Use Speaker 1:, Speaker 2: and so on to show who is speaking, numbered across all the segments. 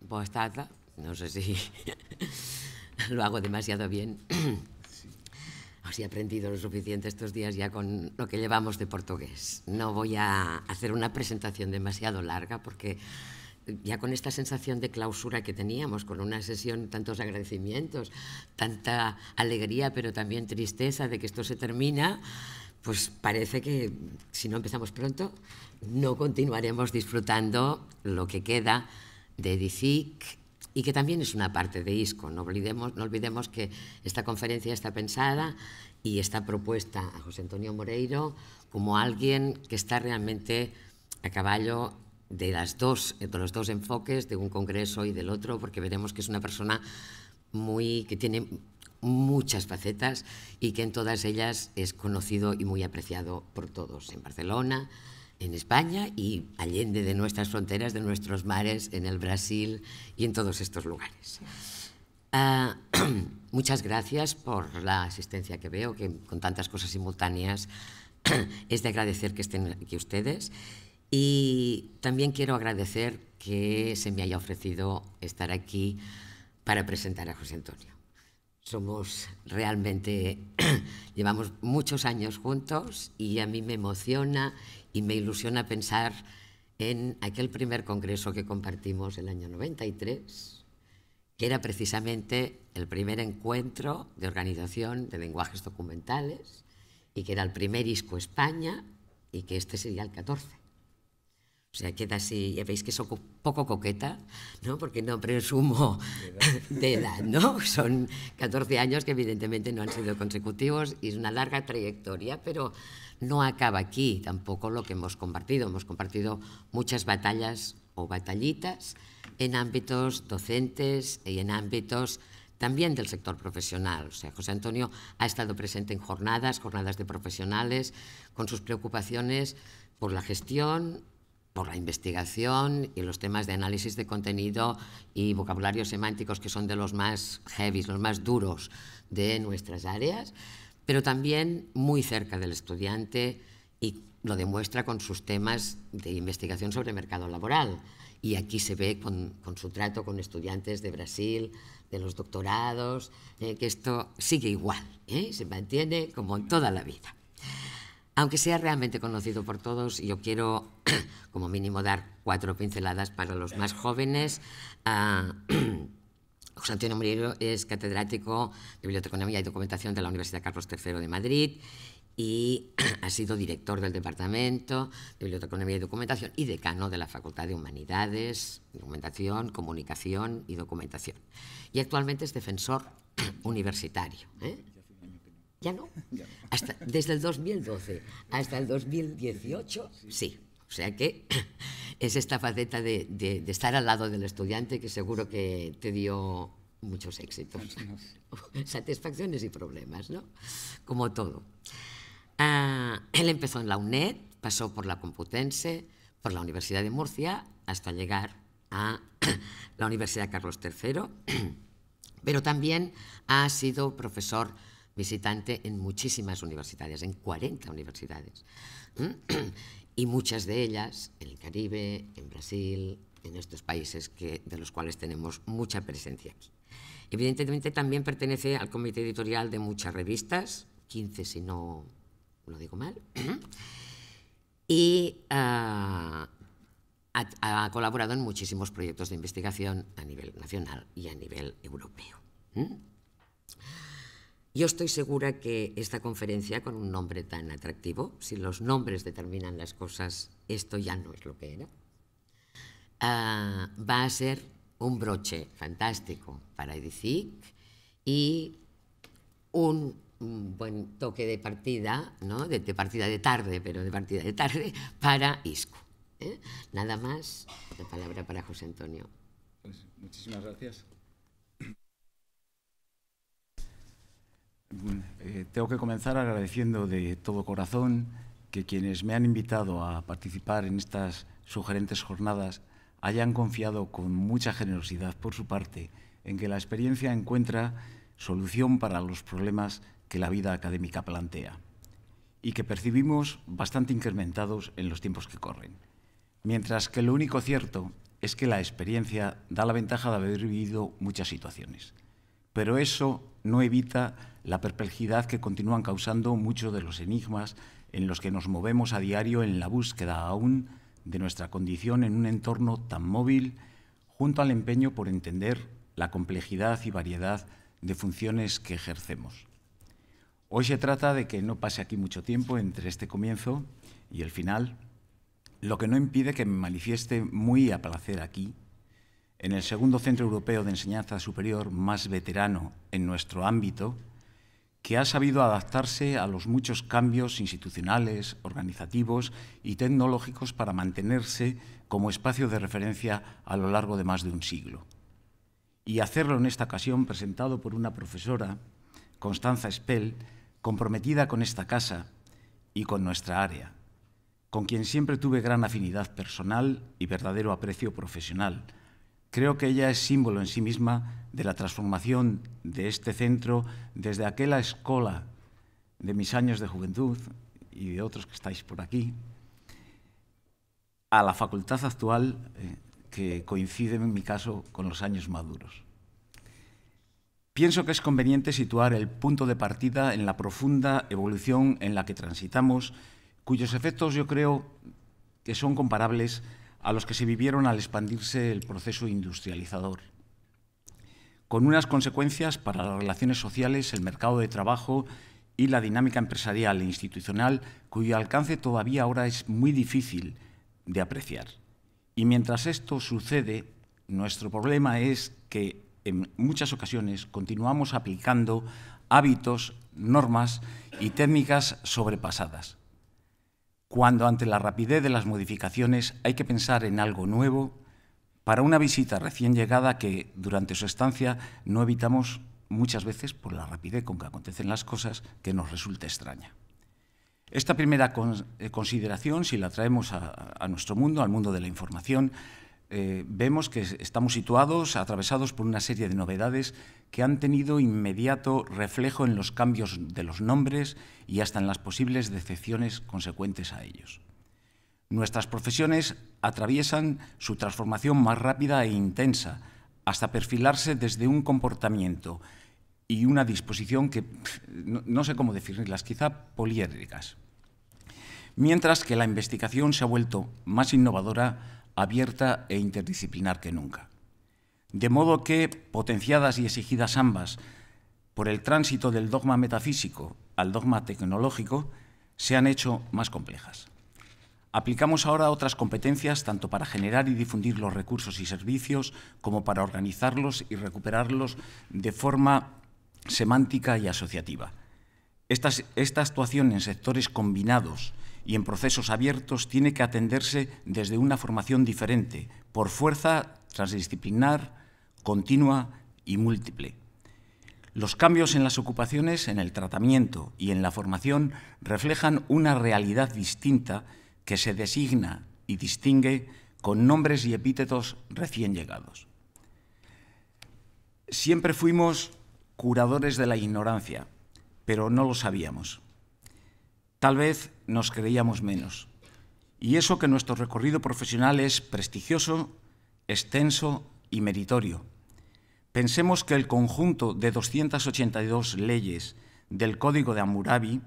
Speaker 1: Boa tarde. No sé si lo hago demasiado bien. Os he aprendido lo suficiente estos días ya con lo que llevamos de portugués. No voy a hacer una presentación demasiado larga porque ya con esta sensación de clausura que teníamos, con una sesión, tantos agradecimientos, tanta alegría, pero también tristeza de que esto se termina, pues parece que si no empezamos pronto, no continuaremos disfrutando lo que queda de EDICIC y que también es una parte de ISCO. No olvidemos que esta conferencia está pensada y está propuesta a José Antonio Moreiro como alguien que está realmente a caballo de los dos enfoques, de un congreso y del otro, porque veremos que es una persona que tiene muchas facetas y que en todas ellas es conocido y muy apreciado por todos, en Barcelona, en España y allende de nuestras fronteras, de nuestros mares, en el Brasil y en todos estos lugares. Muchas gracias por la asistencia que veo, que con tantas cosas simultáneas es de agradecer que estén aquí ustedes. Y también quiero agradecer que se me haya ofrecido estar aquí para presentar a José Antonio. Llevamos muchos años juntos y a mí me emociona y me ilusiona pensar en aquel primer congreso que compartimos el año 93, que era precisamente el primer encuentro de organización de lenguajes documentales y que era el primer ISCO España y que este sería el 14. O sea, queda así, ya veis que soy poco coqueta, ¿no? Porque no presumo de edad, ¿no? Son 14 años que evidentemente no han sido consecutivos y es una larga trayectoria, pero no acaba aquí tampoco lo que hemos compartido. Hemos compartido muchas batallas o batallitas en ámbitos docentes y en ámbitos también del sector profesional. O sea, José Antonio ha estado presente en jornadas de profesionales, con sus preocupaciones por la gestión, por la investigación y los temas de análisis de contenido y vocabularios semánticos que son de los más heavy, los más duros de nuestras áreas, pero también muy cerca del estudiante y lo demuestra con sus temas de investigación sobre mercado laboral. Y aquí se ve con su trato con estudiantes de Brasil, de los doctorados, que esto sigue igual, se mantiene como en toda la vida. Aunque sea realmente conocido por todos, yo quiero, como mínimo, dar 4 pinceladas para los más jóvenes. José Antonio Moreiro es catedrático de Biblioteconomía y Documentación de la Universidad Carlos III de Madrid y ha sido director del Departamento de Biblioteconomía y Documentación y decano de la Facultad de Humanidades, Documentación, Comunicación y Documentación. Y actualmente es defensor universitario. ¿Ya no? Desde el 2012 hasta el 2018, sí. O sea que es esta faceta de estar al lado del estudiante que seguro que te dio muchos éxitos. Satisfacciones y problemas, ¿no? Como todo. Él empezó en la UNED, pasó por la Complutense, por la Universidad de Murcia, hasta llegar a la Universidad Carlos III, pero también ha sido profesor visitante en muchísimas universidades, en 40 universidades, y muchas de ellas en el Caribe, en Brasil, en estos países de los cuales tenemos mucha presencia aquí. Evidentemente también pertenece al comité editorial de muchas revistas, 15 si no lo digo mal, y ha colaborado en muchísimos proyectos de investigación a nivel nacional y a nivel europeo. Yo estoy segura que esta conferencia, con un nombre tan atractivo, si los nombres determinan las cosas, esto ya no es lo que era, va a ser un broche fantástico para EDICIC y un buen toque de partida, ¿no? de partida de tarde, pero de partida de tarde, para ISCO. Nada más, la palabra para José Antonio.
Speaker 2: Pues, muchísimas gracias. Tengo que comenzar agradeciendo de todo corazón que quienes me han invitado a participar en estas sugerentes jornadas hayan confiado con mucha generosidad por su parte en que la experiencia encuentra solución para los problemas que la vida académica plantea y que percibimos bastante incrementados en los tiempos que corren. Mientras que lo único cierto es que la experiencia da la ventaja de haber vivido muchas situaciones. Pero eso no evita la perplejidad que continúan causando muchos de los enigmas en los que nos movemos a diario en la búsqueda aún de nuestra condición en un entorno tan móvil, junto al empeño por entender la complejidad y variedad de funciones que ejercemos. Hoy se trata de que no pase aquí mucho tiempo entre este comienzo y el final, lo que no impide que me manifieste muy a placer aquí, en el segundo centro europeo de enseñanza superior más veterano en nuestro ámbito, que ha sabido adaptarse a los muchos cambios institucionales, organizativos y tecnológicos para mantenerse como espacio de referencia a lo largo de más de un siglo. Y hacerlo en esta ocasión presentado por una profesora, Constanza Spell, comprometida con esta casa y con nuestra área, con quien siempre tuve gran afinidad personal y verdadero aprecio profesional. Creo que ella es símbolo en sí misma de la transformación de este centro desde aquella escuela de mis años de juventud y de otros que estáis por aquí, a la facultad actual que coincide en mi caso con los años maduros. Pienso que es conveniente situar el punto de partida en la profunda evolución en la que transitamos, cuyos efectos yo creo que son comparables a los que se vivieron al expandirse el proceso industrializador, con unas consecuencias para las relaciones sociales, el mercado de trabajo y la dinámica empresarial e institucional, cuyo alcance todavía ahora es muy difícil de apreciar. Y mientras esto sucede, nuestro problema es que en muchas ocasiones continuamos aplicando hábitos, normas y técnicas sobrepasadas, cuando ante la rapidez de las modificaciones hay que pensar en algo nuevo para una visita recién llegada que durante su estancia no evitamos muchas veces, por la rapidez con que acontecen las cosas, que nos resulte extraña. Esta primera consideración, si la traemos a nuestro mundo, al mundo de la información, vemos que estamos situados, atravesados por una serie de novedades que han tenido inmediato reflejo en los cambios de los nombres y hasta en las posibles decepciones consecuentes a ellos. Nuestras profesiones atraviesan su transformación más rápida e intensa, hasta perfilarse desde un comportamiento y una disposición que no sé cómo definirlas, quizá poliédricas. Mientras que la investigación se ha vuelto más innovadora, abierta e interdisciplinar que nunca. De modo que, potenciadas y exigidas ambas por el tránsito del dogma metafísico al dogma tecnológico, se han hecho más complejas. Aplicamos ahora otras competencias tanto para generar y difundir los recursos y servicios como para organizarlos y recuperarlos de forma semántica y asociativa. Esta actuación en sectores combinados y en procesos abiertos tiene que atenderse desde una formación diferente, por fuerza transdisciplinar, continua y múltiple. Los cambios en las ocupaciones, en el tratamiento y en la formación reflejan una realidad distinta que se designa y distingue con nombres y epítetos recién llegados. Siempre fuimos curadores de la ignorancia, pero no lo sabíamos. Tal vez nos creíamos menos. Y eso que nuestro recorrido profesional es prestigioso, extenso y meritorio. Pensemos que el conjunto de 282 leyes del Código de Hammurabi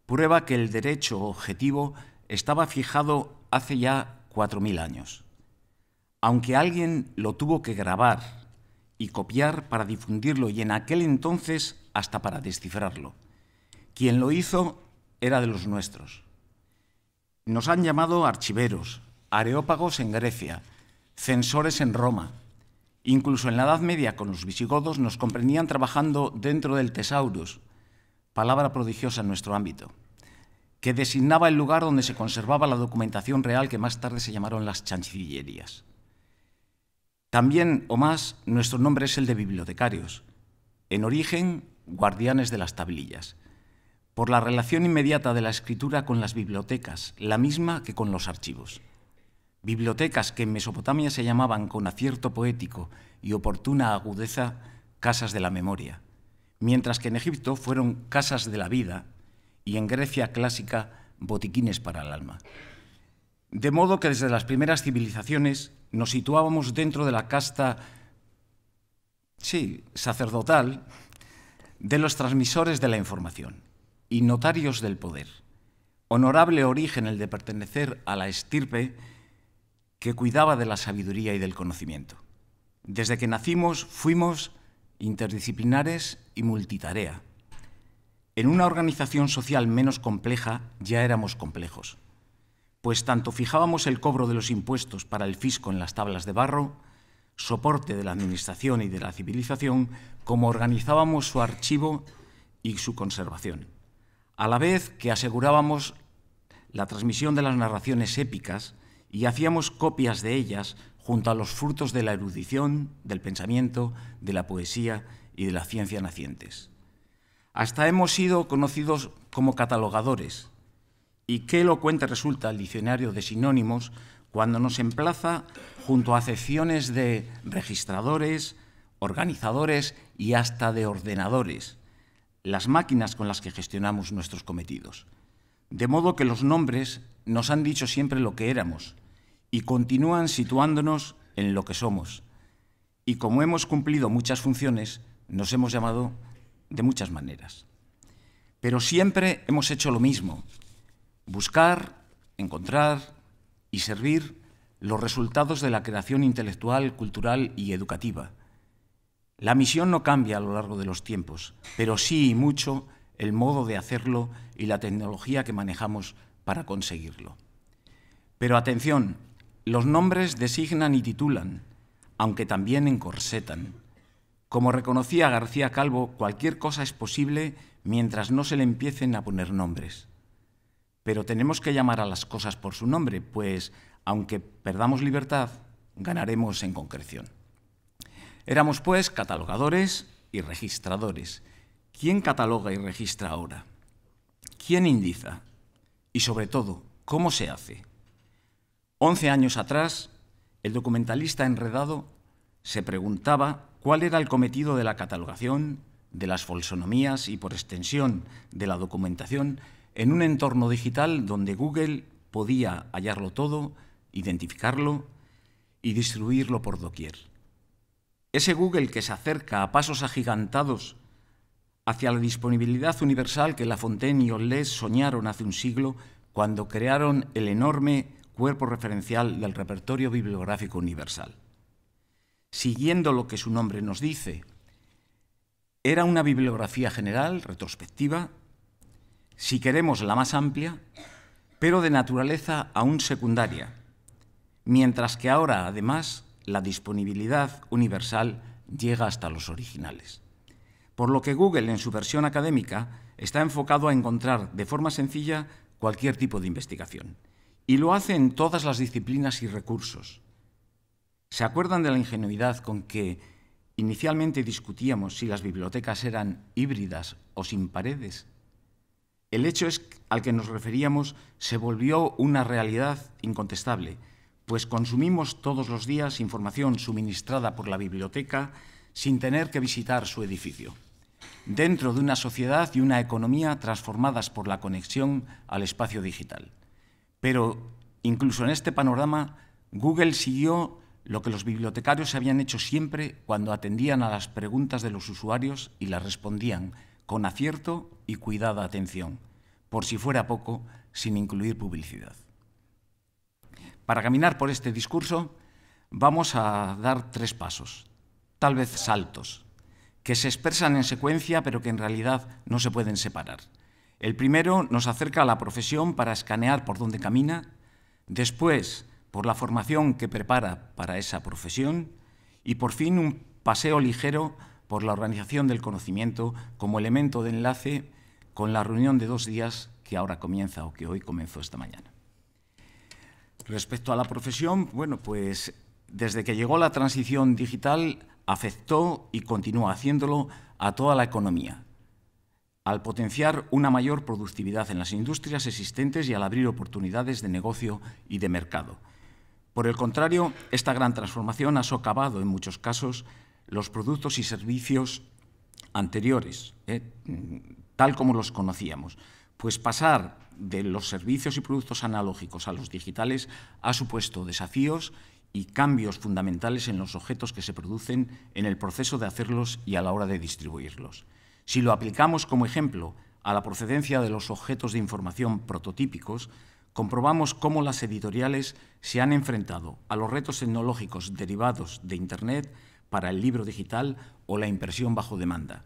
Speaker 2: prueba que el derecho objetivo estaba fijado hace ya 4000 años. Aunque alguien lo tuvo que grabar y copiar para difundirlo y en aquel entonces hasta para descifrarlo. Quien lo hizo era de los nuestros. Nos han llamado archiveros, areópagos en Grecia, censores en Roma. Incluso en la Edad Media con los visigodos nos comprendían trabajando dentro del Thesaurus, palabra prodigiosa en nuestro ámbito, que designaba el lugar donde se conservaba la documentación real que más tarde se llamaron las chancillerías. También, o más, nuestro nombre es el de bibliotecarios, en origen, guardianes de las tablillas, por la relación inmediata de la escritura con las bibliotecas, la misma que con los archivos. Bibliotecas que en Mesopotamia se llamaban con acierto poético y oportuna agudeza casas de la memoria, mientras que en Egipto fueron casas de la vida y en Grecia clásica botiquines para el alma. De modo que desde las primeras civilizaciones nos situábamos dentro de la casta, sí, sacerdotal, de los transmisores de la información y notarios del poder. Honorable origen el de pertenecer a la estirpe que cuidaba de la sabiduría y del conocimiento. Desde que nacimos fuimos interdisciplinares y multitarea. En una organización social menos compleja ya éramos complejos, pues tanto fijábamos el cobro de los impuestos para el fisco en las tablas de barro, soporte de la administración y de la civilización, como organizábamos su archivo y su conservación, a la vez que asegurábamos la transmisión de las narraciones épicas y hacíamos copias de ellas junto a los frutos de la erudición, del pensamiento, de la poesía y de la ciencia nacientes. Hasta hemos sido conocidos como catalogadores, y qué elocuente resulta el diccionario de sinónimos cuando nos emplaza junto a acepciones de registradores, organizadores y hasta de ordenadores, las máquinas con las que gestionamos nuestros cometidos. De modo que los nombres nos han dicho siempre lo que éramos y continúan situándonos en lo que somos. Y como hemos cumplido muchas funciones, nos hemos llamado de muchas maneras. Pero siempre hemos hecho lo mismo: buscar, encontrar y servir los resultados de la creación intelectual, cultural y educativa. La misión no cambia a lo largo de los tiempos, pero sí y mucho el modo de hacerlo y la tecnología que manejamos para conseguirlo. Pero atención, los nombres designan y titulan, aunque también encorsetan. Como reconocía García Calvo, cualquier cosa es posible mientras no se le empiecen a poner nombres. Pero tenemos que llamar a las cosas por su nombre, pues, aunque perdamos libertad, ganaremos en concreción. Éramos, pues, catalogadores y registradores. ¿Quién cataloga y registra ahora? ¿Quién indiza? Y, sobre todo, ¿cómo se hace? 11 años atrás, el documentalista enredado se preguntaba cuál era el cometido de la catalogación, de las folsonomías y, por extensión, de la documentación en un entorno digital donde Google podía hallarlo todo, identificarlo y distribuirlo por doquier. Ese Google que se acerca a pasos agigantados hacia la disponibilidad universal que Lafontaine y Hollés soñaron hace un siglo cuando crearon el enorme cuerpo referencial del repertorio bibliográfico universal. Siguiendo lo que su nombre nos dice, era una bibliografía general, retrospectiva, si queremos la más amplia, pero de naturaleza aún secundaria, mientras que ahora, además, la disponibilidad universal llega hasta los originales. Por lo que Google, en su versión académica, está enfocado a encontrar de forma sencilla cualquier tipo de investigación, y lo hace en todas las disciplinas y recursos. ¿Se acuerdan de la ingenuidad con que inicialmente discutíamos si las bibliotecas eran híbridas o sin paredes? El hecho al que nos referíamos se volvió una realidad incontestable, pues consumimos todos los días información suministrada por la biblioteca sin tener que visitar su edificio, dentro de una sociedad y una economía transformadas por la conexión al espacio digital. Pero incluso en este panorama, Google siguió lo que los bibliotecarios habían hecho siempre cuando atendían a las preguntas de los usuarios y las respondían con acierto y cuidada atención, por si fuera poco, sin incluir publicidad. Para caminar por este discurso, vamos a dar 3 pasos, tal vez saltos, que se expresan en secuencia pero que en realidad no se pueden separar. El primero nos acerca a la profesión para escanear por dónde camina, después por la formación que prepara para esa profesión y por fin un paseo ligero por la organización del conocimiento como elemento de enlace con la reunión de 2 días que ahora comienza o que hoy comenzó esta mañana. Respecto a la profesión, bueno, pues desde que llegó la transición digital afectó y continúa haciéndolo a toda la economía, al potenciar una mayor productividad en las industrias existentes y al abrir oportunidades de negocio y de mercado. Por el contrario, esta gran transformación ha socavado en muchos casos los productos y servicios anteriores, tal como los conocíamos, pues pasar de los servicios y productos analógicos a los digitales ha supuesto desafíos y cambios fundamentales en los objetos que se producen en el proceso de hacerlos y a la hora de distribuirlos. Si lo aplicamos como ejemplo a la procedencia de los objetos de información prototípicos, comprobamos cómo las editoriales se han enfrentado a los retos tecnológicos derivados de Internet para el libro digital o la impresión bajo demanda.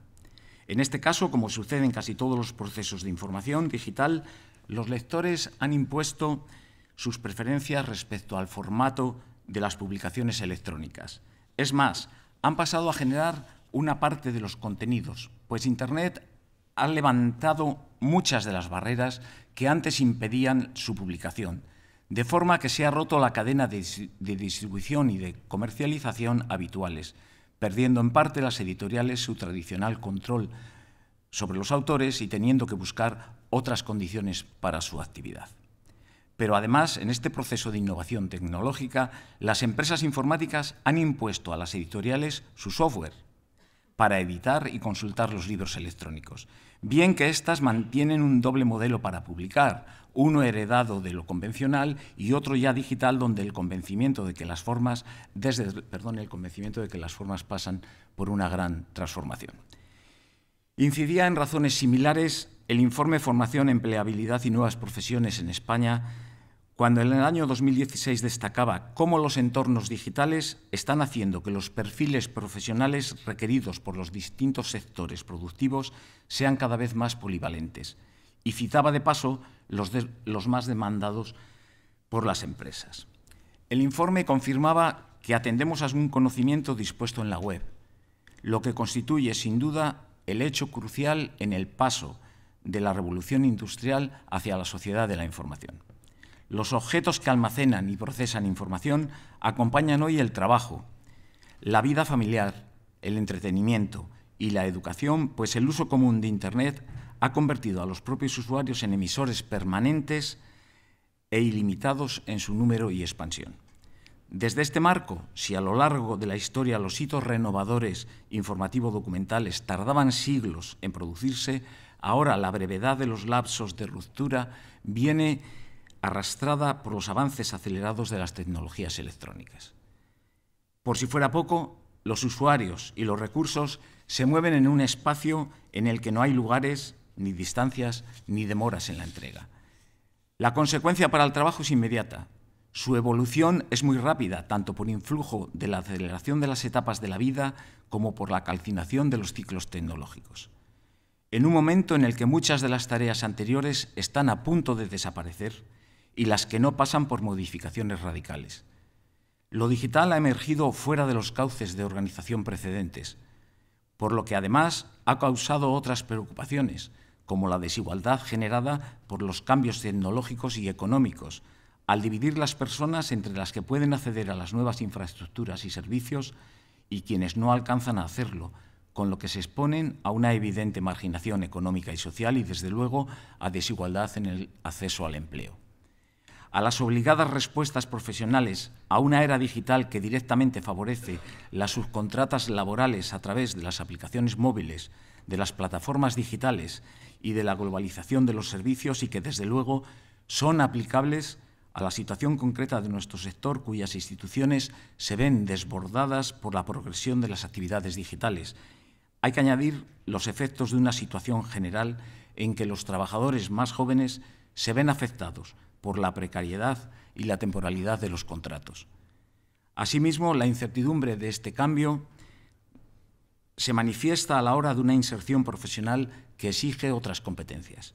Speaker 2: En este caso, como sucede en casi todos los procesos de información digital, los lectores han impuesto sus preferencias respecto al formato de las publicaciones electrónicas. Es más, han pasado a generar una parte de los contenidos, pues Internet ha levantado muchas de las barreras que antes impedían su publicación, de forma que se ha roto la cadena de distribución y de comercialización habituales, perdiendo en parte las editoriales su tradicional control sobre los autores y teniendo que buscar otras condiciones para su actividad. Pero además, en este proceso de innovación tecnológica, las empresas informáticas han impuesto a las editoriales su software para editar y consultar los libros electrónicos, bien que éstas mantienen un doble modelo para publicar, uno heredado de lo convencional y otro ya digital, donde el convencimiento de que las formas pasan por una gran transformación. Incidía en razones similares el informe Formación, Empleabilidad y Nuevas Profesiones en España, cuando en el año 2016 destacaba cómo los entornos digitales están haciendo que los perfiles profesionales requeridos por los distintos sectores productivos sean cada vez más polivalentes, y citaba de paso los más demandados por las empresas. El informe confirmaba que atendemos a un conocimiento dispuesto en la web, lo que constituye sin duda el hecho crucial en el paso de la revolución industrial hacia la sociedad de la información. Los objetos que almacenan y procesan información acompañan hoy el trabajo, la vida familiar, el entretenimiento y la educación, pues el uso común de Internet ha convertido a los propios usuarios en emisores permanentes e ilimitados en su número y expansión. Desde este marco, si a lo largo de la historia los hitos renovadores informativo-documentales tardaban siglos en producirse, ahora la brevedad de los lapsos de ruptura viene arrastrada por los avances acelerados de las tecnologías electrónicas. Por si fuera poco, los usuarios y los recursos se mueven en un espacio en el que no hay lugares, ni distancias, ni demoras en la entrega. La consecuencia para el trabajo es inmediata. Su evolución es muy rápida, tanto por influjo de la aceleración de las etapas de la vida como por la calcinación de los ciclos tecnológicos. En un momento en el que muchas de las tareas anteriores están a punto de desaparecer y las que no pasan por modificaciones radicales. Lo digital ha emergido fuera de los cauces de organización precedentes, por lo que además ha causado otras preocupaciones, como la desigualdad generada por los cambios tecnológicos y económicos, al dividir las personas entre las que pueden acceder a las nuevas infraestructuras y servicios y quienes no alcanzan a hacerlo, con lo que se exponen a una evidente marginación económica y social y, desde luego, a desigualdad en el acceso al empleo. A las obligadas respuestas profesionales a una era digital que directamente favorece las subcontratas laborales a través de las aplicaciones móviles, de las plataformas digitales y de la globalización de los servicios, y que, desde luego, son aplicables a la situación concreta de nuestro sector, cuyas instituciones se ven desbordadas por la progresión de las actividades digitales. Hay que añadir los efectos de una situación general en que los trabajadores más jóvenes se ven afectados por la precariedad y la temporalidad de los contratos. Asimismo, la incertidumbre de este cambio se manifiesta a la hora de una inserción profesional que exige otras competencias.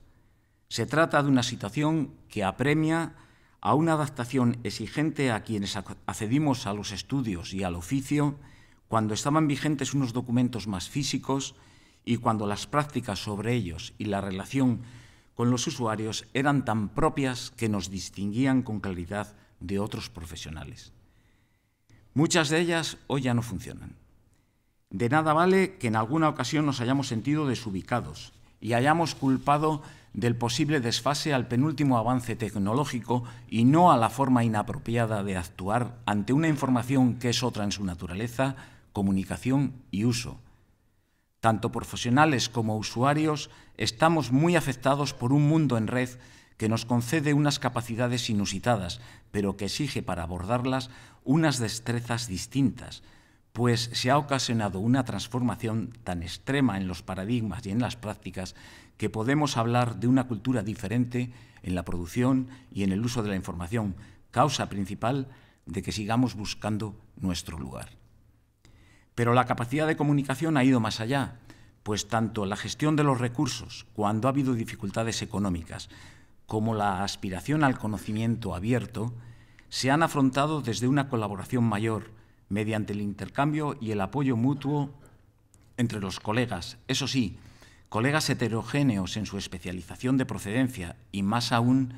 Speaker 2: Se trata de una situación que apremia a una adaptación exigente a quienes accedimos a los estudios y al oficio cuando estaban vigentes unos documentos más físicos y cuando las prácticas sobre ellos y la relación con los usuarios eran tan propias que nos distinguían con claridad de otros profesionales. Muchas de ellas hoy ya no funcionan. De nada vale que en alguna ocasión nos hayamos sentido desubicados y hayamos culpado del posible desfase al penúltimo avance tecnológico y no a la forma inapropiada de actuar ante una información que es otra en su naturaleza, comunicación y uso. Tanto profesionales como usuarios estamos muy afectados por un mundo en red que nos concede unas capacidades inusitadas, pero que exige para abordarlas unas destrezas distintas, pues se ha ocasionado una transformación tan extrema en los paradigmas y en las prácticas que podemos hablar de una cultura diferente en la producción y en el uso de la información, causa principal de que sigamos buscando nuestro lugar. Pero la capacidad de comunicación ha ido más allá, pues tanto la gestión de los recursos, cuando ha habido dificultades económicas, como la aspiración al conocimiento abierto, se han afrontado desde una colaboración mayor, mediante el intercambio y el apoyo mutuo entre los colegas, eso sí, colegas heterogéneos en su especialización de procedencia y más aún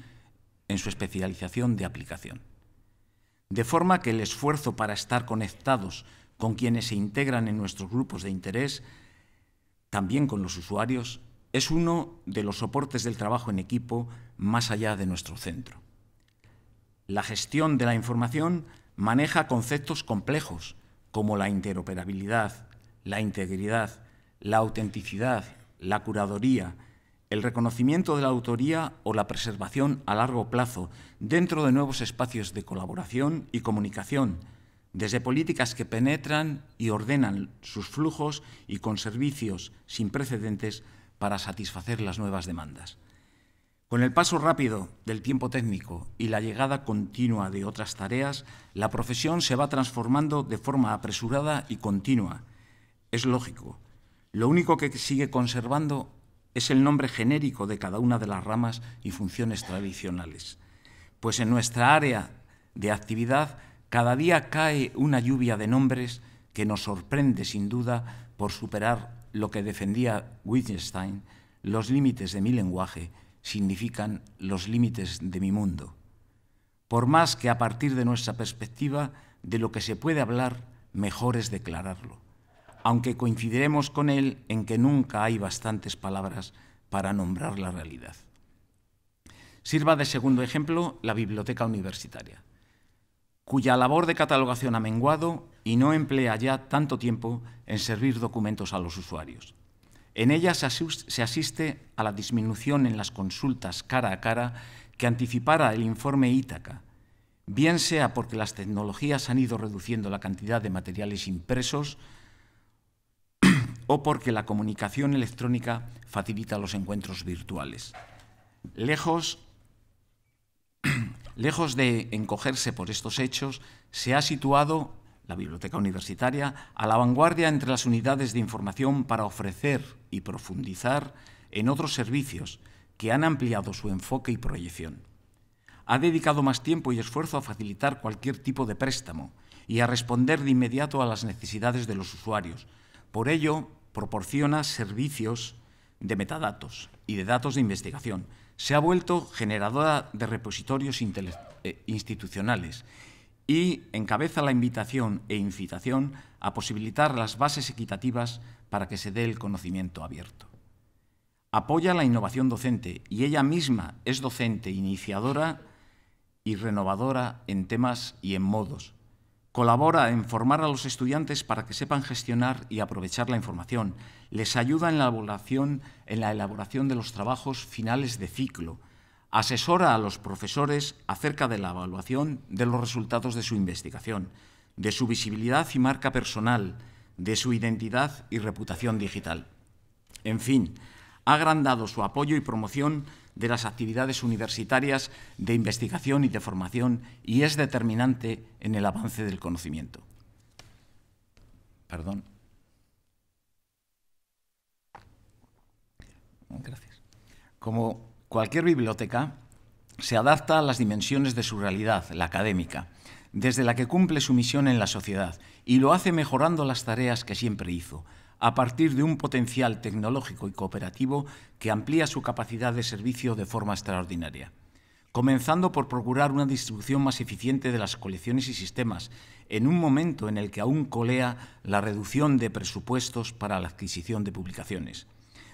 Speaker 2: en su especialización de aplicación. De forma que el esfuerzo para estar conectados con quienes se integran en nuestros grupos de interés, también con los usuarios, es uno de los soportes del trabajo en equipo más allá de nuestro centro. La gestión de la información maneja conceptos complejos como la interoperabilidad, la integridad, la autenticidad, la curaduría, el reconocimiento de la autoría o la preservación a largo plazo dentro de nuevos espacios de colaboración y comunicación, desde políticas que penetran y ordenan sus flujos y con servicios sin precedentes para satisfacer las nuevas demandas. Con el paso rápido del tiempo técnico y la llegada continua de otras tareas, la profesión se va transformando de forma apresurada y continua. Es lógico. Lo único que sigue conservando es el nombre genérico de cada una de las ramas y funciones tradicionales. Pues en nuestra área de actividad cada día cae una lluvia de nombres que nos sorprende sin duda por superar lo que defendía Wittgenstein: los límites de mi lenguaje significan los límites de mi mundo. Por más que a partir de nuestra perspectiva de lo que se puede hablar, mejor es declararlo, aunque coincidiremos con él en que nunca hay bastantes palabras para nombrar la realidad. Sirva de segundo ejemplo la biblioteca universitaria, cuya labor de catalogación ha menguado y no emplea ya tanto tiempo en servir documentos a los usuarios. En ella se asiste a la disminución en las consultas cara a cara que anticipara el informe Ítaca, bien sea porque las tecnologías han ido reduciendo la cantidad de materiales impresos o porque la comunicación electrónica facilita los encuentros virtuales. Lejos de encogerse por estos hechos, se ha situado la biblioteca universitaria a la vanguardia entre las unidades de información para ofrecer y profundizar en otros servicios que han ampliado su enfoque y proyección. Ha dedicado más tiempo y esfuerzo a facilitar cualquier tipo de préstamo y a responder de inmediato a las necesidades de los usuarios. Por ello, proporciona servicios de metadatos y de datos de investigación. Se ha vuelto generadora de repositorios institucionales y encabeza la invitación e incitación a posibilitar las bases equitativas para que se dé el conocimiento abierto. Apoya la innovación docente y ella misma es docente iniciadora y renovadora en temas y en modos. Colabora en formar a los estudiantes para que sepan gestionar y aprovechar la información. Les ayuda en la elaboración de los trabajos finales de ciclo. Asesora a los profesores acerca de la evaluación de los resultados de su investigación, de su visibilidad y marca personal, de su identidad y reputación digital. En fin, ha agrandado su apoyo y promoción de las actividades universitarias de investigación y de formación y es determinante en el avance del conocimiento. Perdón. Gracias. Como cualquier biblioteca, se adapta a las dimensiones de su realidad, la académica, desde la que cumple su misión en la sociedad, y lo hace mejorando las tareas que siempre hizo, a partir de un potencial tecnológico y cooperativo que amplía su capacidad de servicio de forma extraordinaria. Comenzando por procurar una distribución más eficiente de las colecciones y sistemas, en un momento en el que aún colea la reducción de presupuestos para la adquisición de publicaciones.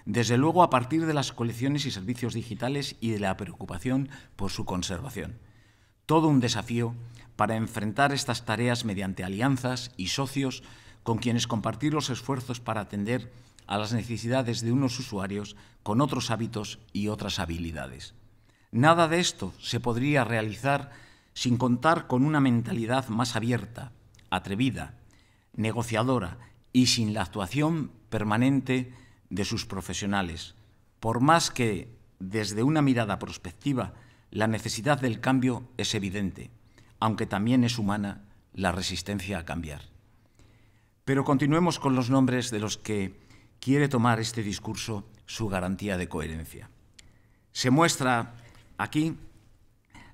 Speaker 2: Desde luego, a partir de las colecciones y servicios digitales y de la preocupación por su conservación. Todo un desafío para enfrentar estas tareas mediante alianzas y socios con quienes compartir los esfuerzos para atender a las necesidades de unos usuarios con otros hábitos y otras habilidades. Nada de esto se podría realizar sin contar con una mentalidad más abierta, atrevida, negociadora y sin la actuación permanente de sus profesionales, por más que, desde una mirada prospectiva, la necesidad del cambio es evidente, aunque también es humana la resistencia a cambiar. Pero continuemos con los nombres de los que quiere tomar este discurso su garantía de coherencia. Se muestra aquí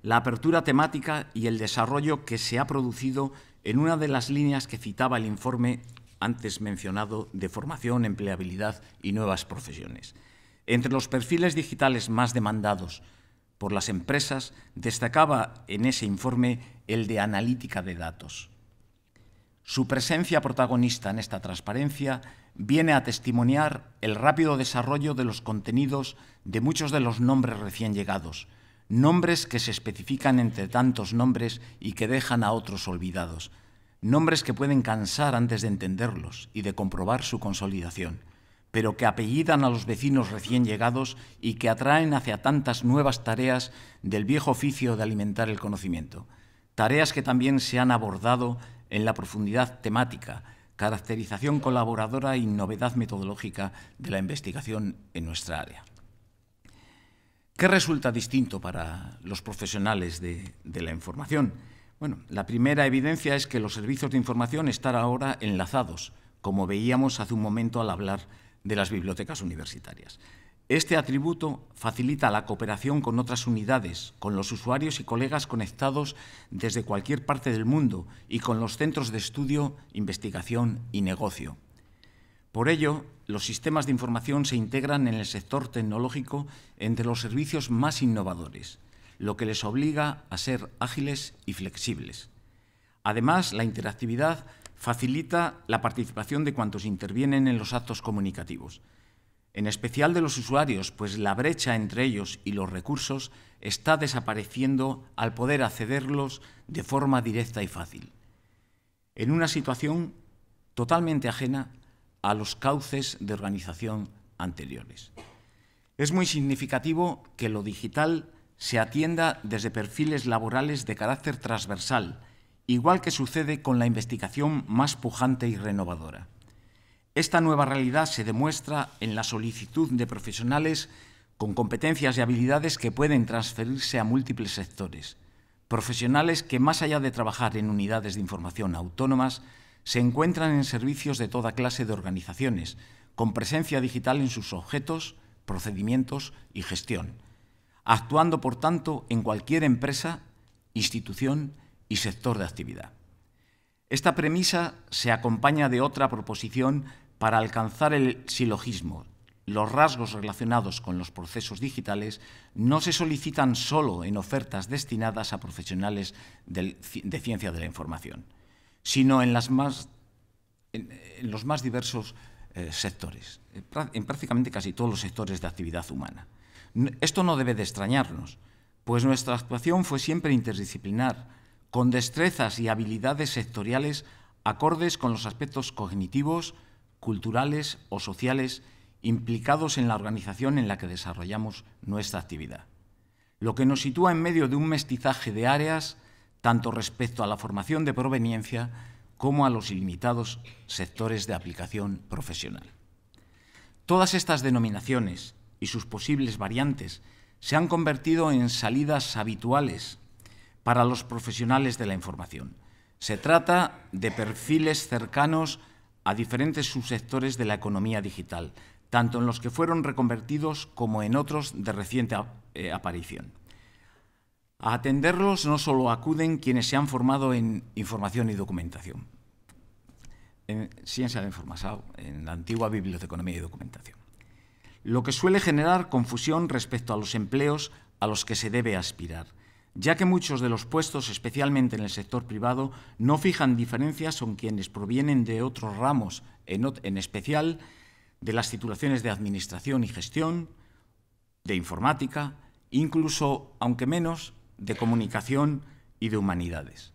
Speaker 2: la apertura temática y el desarrollo que se ha producido en una de las líneas que citaba el informe antes mencionado de formación, empleabilidad y nuevas profesiones. Entre los perfiles digitales más demandados por las empresas, destacaba en ese informe el de analítica de datos. Su presencia protagonista en esta transparencia viene a testimoniar el rápido desarrollo de los contenidos de muchos de los nombres recién llegados, nombres que se especifican entre tantos nombres y que dejan a otros olvidados, nombres que pueden cansar antes de entenderlos y de comprobar su consolidación, pero que apellidan a los vecinos recién llegados y que atraen hacia tantas nuevas tareas del viejo oficio de alimentar el conocimiento, tareas que también se han abordado en la profundidad temática, caracterización colaboradora y novedad metodológica de la investigación en nuestra área. ¿Qué resulta distinto para los profesionales de la información? Bueno, la primera evidencia es que los servicios de información están ahora enlazados, como veíamos hace un momento al hablar de las bibliotecas universitarias. Este atributo facilita la cooperación con otras unidades, con los usuarios y colegas conectados desde cualquier parte del mundo y con los centros de estudio, investigación y negocio. Por ello, los sistemas de información se integran en el sector tecnológico entre los servicios más innovadores, lo que les obliga a ser ágiles y flexibles. Además, la interactividad facilita la participación de cuantos intervienen en los actos comunicativos, en especial de los usuarios, pues la brecha entre ellos y los recursos está desapareciendo al poder accederlos de forma directa y fácil, en una situación totalmente ajena a los cauces de organización anteriores. Es muy significativo que lo digital se atienda desde perfiles laborales de carácter transversal, igual que sucede con la investigación más pujante y renovadora. Esta nueva realidad se demuestra en la solicitud de profesionales con competencias y habilidades que pueden transferirse a múltiples sectores, profesionales que, más allá de trabajar en unidades de información autónomas, se encuentran en servicios de toda clase de organizaciones, con presencia digital en sus objetos, procedimientos y gestión, actuando, por tanto, en cualquier empresa, institución y sector de actividad. Esta premisa se acompaña de otra proposición para alcanzar el silogismo. Los rasgos relacionados con los procesos digitales no se solicitan solo en ofertas destinadas a profesionales de ciencia de la información, sino en los más diversos sectores, en prácticamente casi todos los sectores de actividad humana. Esto no debe de extrañarnos, pues nuestra actuación fue siempre interdisciplinar, con destrezas y habilidades sectoriales acordes con los aspectos cognitivos, culturales o sociales implicados en la organización en la que desarrollamos nuestra actividad, lo que nos sitúa en medio de un mestizaje de áreas tanto respecto a la formación de proveniencia como a los ilimitados sectores de aplicación profesional. Todas estas denominaciones y sus posibles variantes se han convertido en salidas habituales para los profesionales de la información. Se trata de perfiles cercanos a diferentes subsectores de la economía digital, tanto en los que fueron reconvertidos como en otros de reciente aparición. A atenderlos no solo acuden quienes se han formado en información y documentación, en ciencia de la información, en la antigua biblioteconomía y documentación, lo que suele generar confusión respecto a los empleos a los que se debe aspirar, ya que muchos de los puestos, especialmente en el sector privado, no fijan diferencias con quienes provienen de otros ramos, en especial de las titulaciones de administración y gestión, de informática, incluso, aunque menos, de comunicación y de humanidades.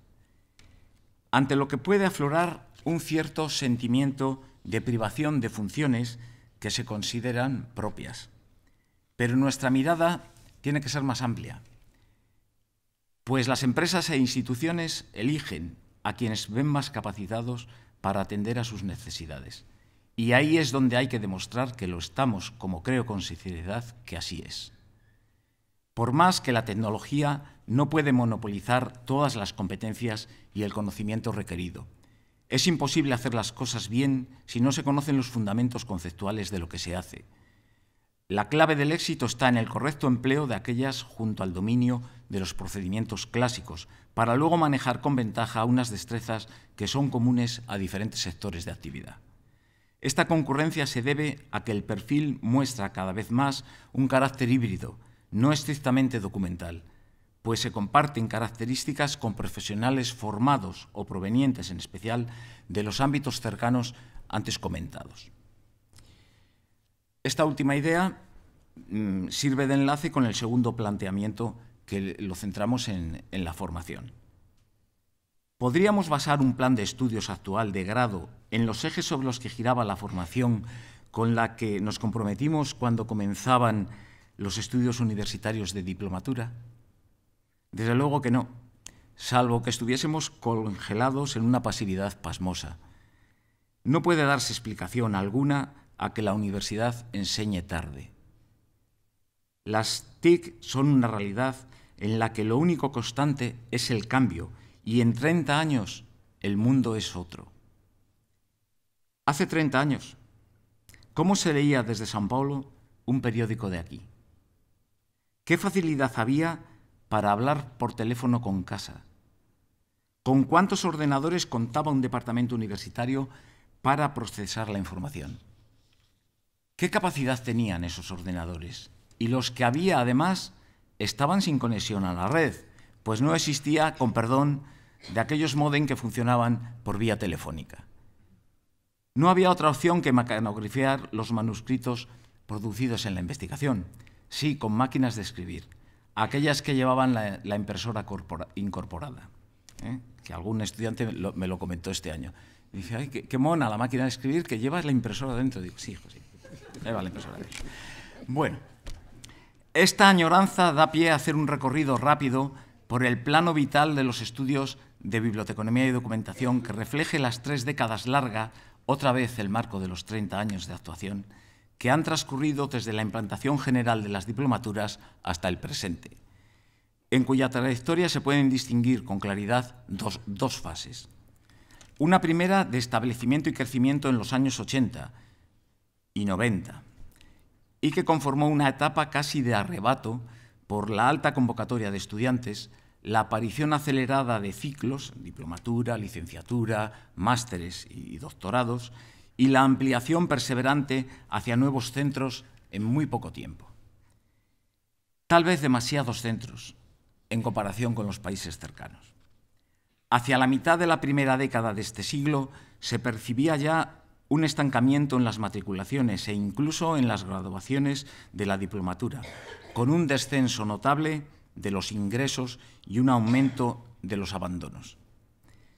Speaker 2: Ante lo que puede aflorar un cierto sentimiento de privación de funciones que se consideran propias. Pero nuestra mirada tiene que ser más amplia, pues las empresas e instituciones eligen a quienes ven más capacitados para atender a sus necesidades. Y ahí es donde hay que demostrar que lo estamos, como creo con sinceridad que así es. Por más que la tecnología no puede monopolizar todas las competencias y el conocimiento requerido. Es imposible hacer las cosas bien si no se conocen los fundamentos conceptuales de lo que se hace. La clave del éxito está en el correcto empleo de aquellas junto al dominio de los procedimientos clásicos, para luego manejar con ventaja unas destrezas que son comunes a diferentes sectores de actividad. Esta concurrencia se debe a que el perfil muestra cada vez más un carácter híbrido, no estrictamente documental, pues se comparten características con profesionales formados o provenientes en especial de los ámbitos cercanos antes comentados. Esta última idea sirve de enlace con el segundo planteamiento, que lo centramos en la formación. ¿Podríamos basar un plan de estudios actual de grado en los ejes sobre los que giraba la formación con la que nos comprometimos cuando comenzaban los estudios universitarios de diplomatura? Desde luego que no, salvo que estuviésemos congelados en una pasividad pasmosa. No puede darse explicación alguna a que la universidad enseñe tarde. Las TIC son una realidad en la que lo único constante es el cambio, y en 30 años el mundo es otro. Hace 30 años, ¿cómo se leía desde São Paulo un periódico de aquí? ¿Qué facilidad había para hablar por teléfono con casa? ¿Con cuántos ordenadores contaba un departamento universitario para procesar la información? ¿Qué capacidad tenían esos ordenadores? Y los que había, además, estaban sin conexión a la red, pues no existía, con perdón, de aquellos módem que funcionaban por vía telefónica. No había otra opción que mecanografiar los manuscritos producidos en la investigación, sí, con máquinas de escribir, aquellas que llevaban la impresora incorporada, que algún estudiante me lo comentó este año. Y dice, ay, qué mona la máquina de escribir que lleva la impresora dentro. Digo, sí, hijo, sí, lleva la impresora dentro. Bueno, esta añoranza da pie a hacer un recorrido rápido por el plano vital de los estudios de biblioteconomía y documentación que refleje las 3 décadas largas, otra vez el marco de los 30 años de actuación, que han transcurrido desde la implantación general de las diplomaturas hasta el presente, en cuya trayectoria se pueden distinguir con claridad dos fases. Una primera de establecimiento y crecimiento en los años 80 y 90, y que conformó una etapa casi de arrebato por la alta convocatoria de estudiantes, la aparición acelerada de ciclos, diplomatura, licenciatura, másteres y doctorados, y la ampliación perseverante hacia nuevos centros en muy poco tiempo. Tal vez demasiados centros en comparación con los países cercanos. Hacia la mitad de la primera década de este siglo se percibía ya un estancamiento en las matriculaciones e incluso en las graduaciones de la diplomatura, con un descenso notable de los ingresos y un aumento de los abandonos.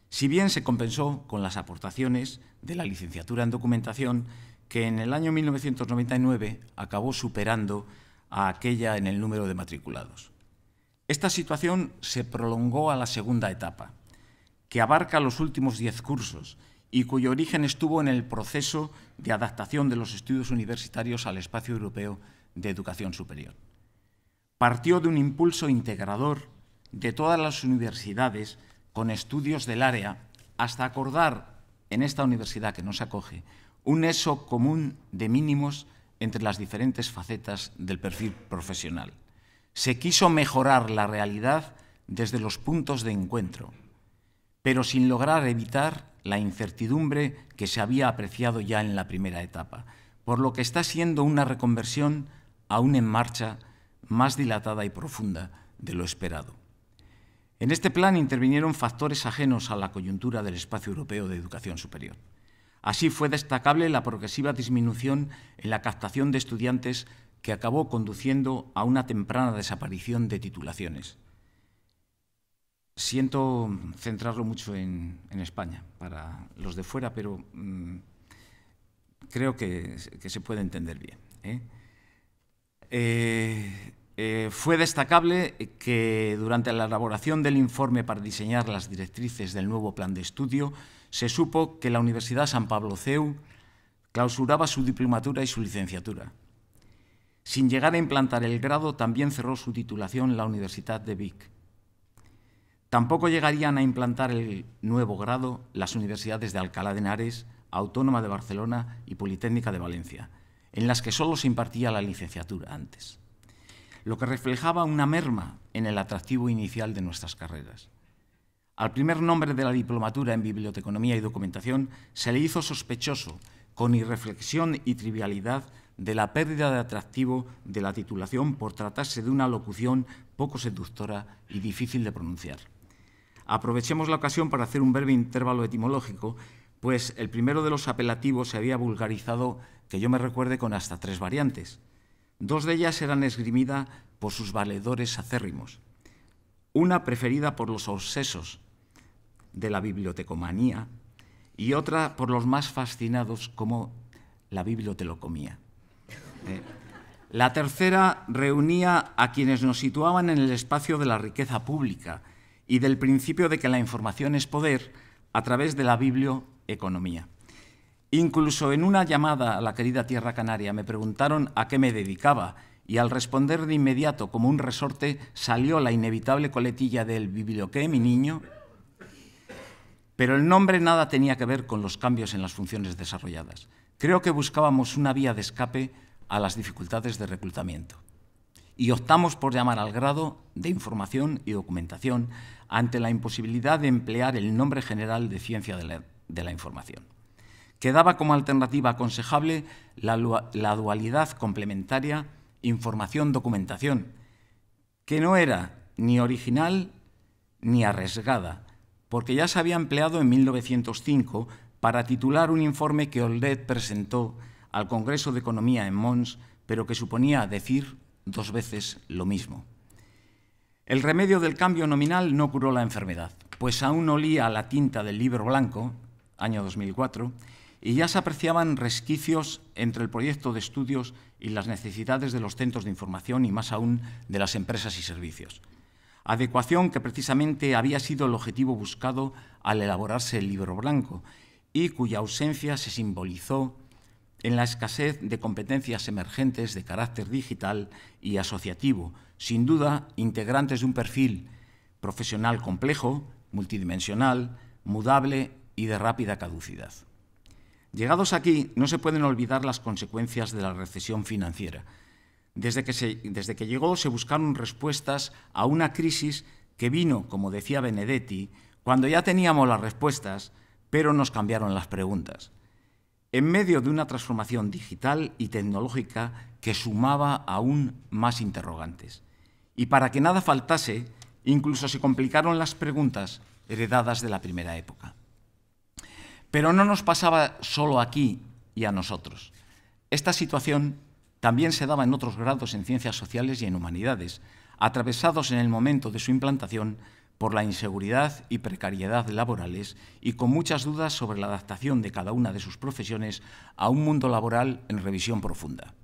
Speaker 2: Si bien se compensó con las aportaciones de la licenciatura en documentación, que en el año 1999 acabó superando a aquella en el número de matriculados. Esta situación se prolongó a la segunda etapa, que abarca los últimos 10 cursos y cuyo origen estuvo en el proceso de adaptación de los estudios universitarios al espacio europeo de educación superior. Partió de un impulso integrador de todas las universidades con estudios del área hasta acordar en esta universidad que nos acoge un nexo común de mínimos entre las diferentes facetas del perfil profesional. Se quiso mejorar la realidad desde los puntos de encuentro, pero sin lograr evitar la incertidumbre que se había apreciado ya en la primera etapa, por lo que está siendo una reconversión aún en marcha, más dilatada y profunda de lo esperado. En este plan intervinieron factores ajenos a la coyuntura del espacio europeo de educación superior. Así fue destacable la progresiva disminución en la captación de estudiantes que acabó conduciendo a una temprana desaparición de titulaciones. Siento centrarlo mucho en España, para los de fuera, pero creo que se puede entender bien. fue destacable que durante la elaboración del informe para diseñar las directrices del nuevo plan de estudio se supo que la Universidad San Pablo CEU clausuraba su diplomatura y su licenciatura. Sin llegar a implantar el grado, también cerró su titulación la Universidad de Vic. Tampoco llegarían a implantar el nuevo grado las universidades de Alcalá de Henares, Autónoma de Barcelona y Politécnica de Valencia, en las que solo se impartía la licenciatura antes, lo que reflejaba una merma en el atractivo inicial de nuestras carreras. Al primer nombre de la diplomatura en Biblioteconomía y Documentación se le hizo sospechoso, con irreflexión y trivialidad, de la pérdida de atractivo de la titulación por tratarse de una locución poco seductora y difícil de pronunciar. Aprovechemos la ocasión para hacer un breve intervalo etimológico, pues el primero de los apelativos se había vulgarizado, que yo me recuerde, con hasta 3 variantes. 2 de ellas eran esgrimidas por sus valedores acérrimos. Una preferida por los obsesos de la bibliotecomanía y otra por los más fascinados como la bibliotelocomía. La tercera reunía a quienes nos situaban en el espacio de la riqueza pública y del principio de que la información es poder a través de la biblioeconomía. Incluso en una llamada a la querida tierra canaria me preguntaron a qué me dedicaba y al responder de inmediato como un resorte salió la inevitable coletilla del «¿Biblioqué, mi niño?». Pero el nombre nada tenía que ver con los cambios en las funciones desarrolladas. Creo que buscábamos una vía de escape a las dificultades de reclutamiento y optamos por llamar al grado de Información y Documentación ante la imposibilidad de emplear el nombre general de Ciencia de la Información. Quedaba como alternativa aconsejable la dualidad complementaria Información-Documentación, que no era ni original ni arriesgada, porque ya se había empleado en 1905 para titular un informe que Oldet presentó al Congreso de Economía en Mons, pero que suponía decir 2 veces lo mismo. El remedio del cambio nominal no curó la enfermedad, pues aún olía a la tinta del Libro Blanco, año 2004, y ya se apreciaban resquicios entre el proyecto de estudios y las necesidades de los centros de información y más aún de las empresas y servicios. Adecuación que precisamente había sido el objetivo buscado al elaborarse el Libro Blanco y cuya ausencia se simbolizó en la escasez de competencias emergentes de carácter digital y asociativo, sin duda integrantes de un perfil profesional complejo, multidimensional, mudable y de rápida caducidad. Llegados aquí, no se pueden olvidar las consecuencias de la recesión financiera. Desde que llegó se buscaron respuestas a una crisis que vino, como decía Benedetti, cuando ya teníamos las respuestas, pero nos cambiaron las preguntas, en medio de una transformación digital y tecnológica que sumaba aún más interrogantes. Y para que nada faltase, incluso se complicaron las preguntas heredadas de la primera época. Pero no nos pasaba solo aquí y a nosotros. Esta situación también se daba en otros grados en ciencias sociales y en humanidades, atravesados en el momento de su implantación por la inseguridad y precariedad laborales y con muchas dudas sobre la adaptación de cada una de sus profesiones a un mundo laboral en revisión profunda.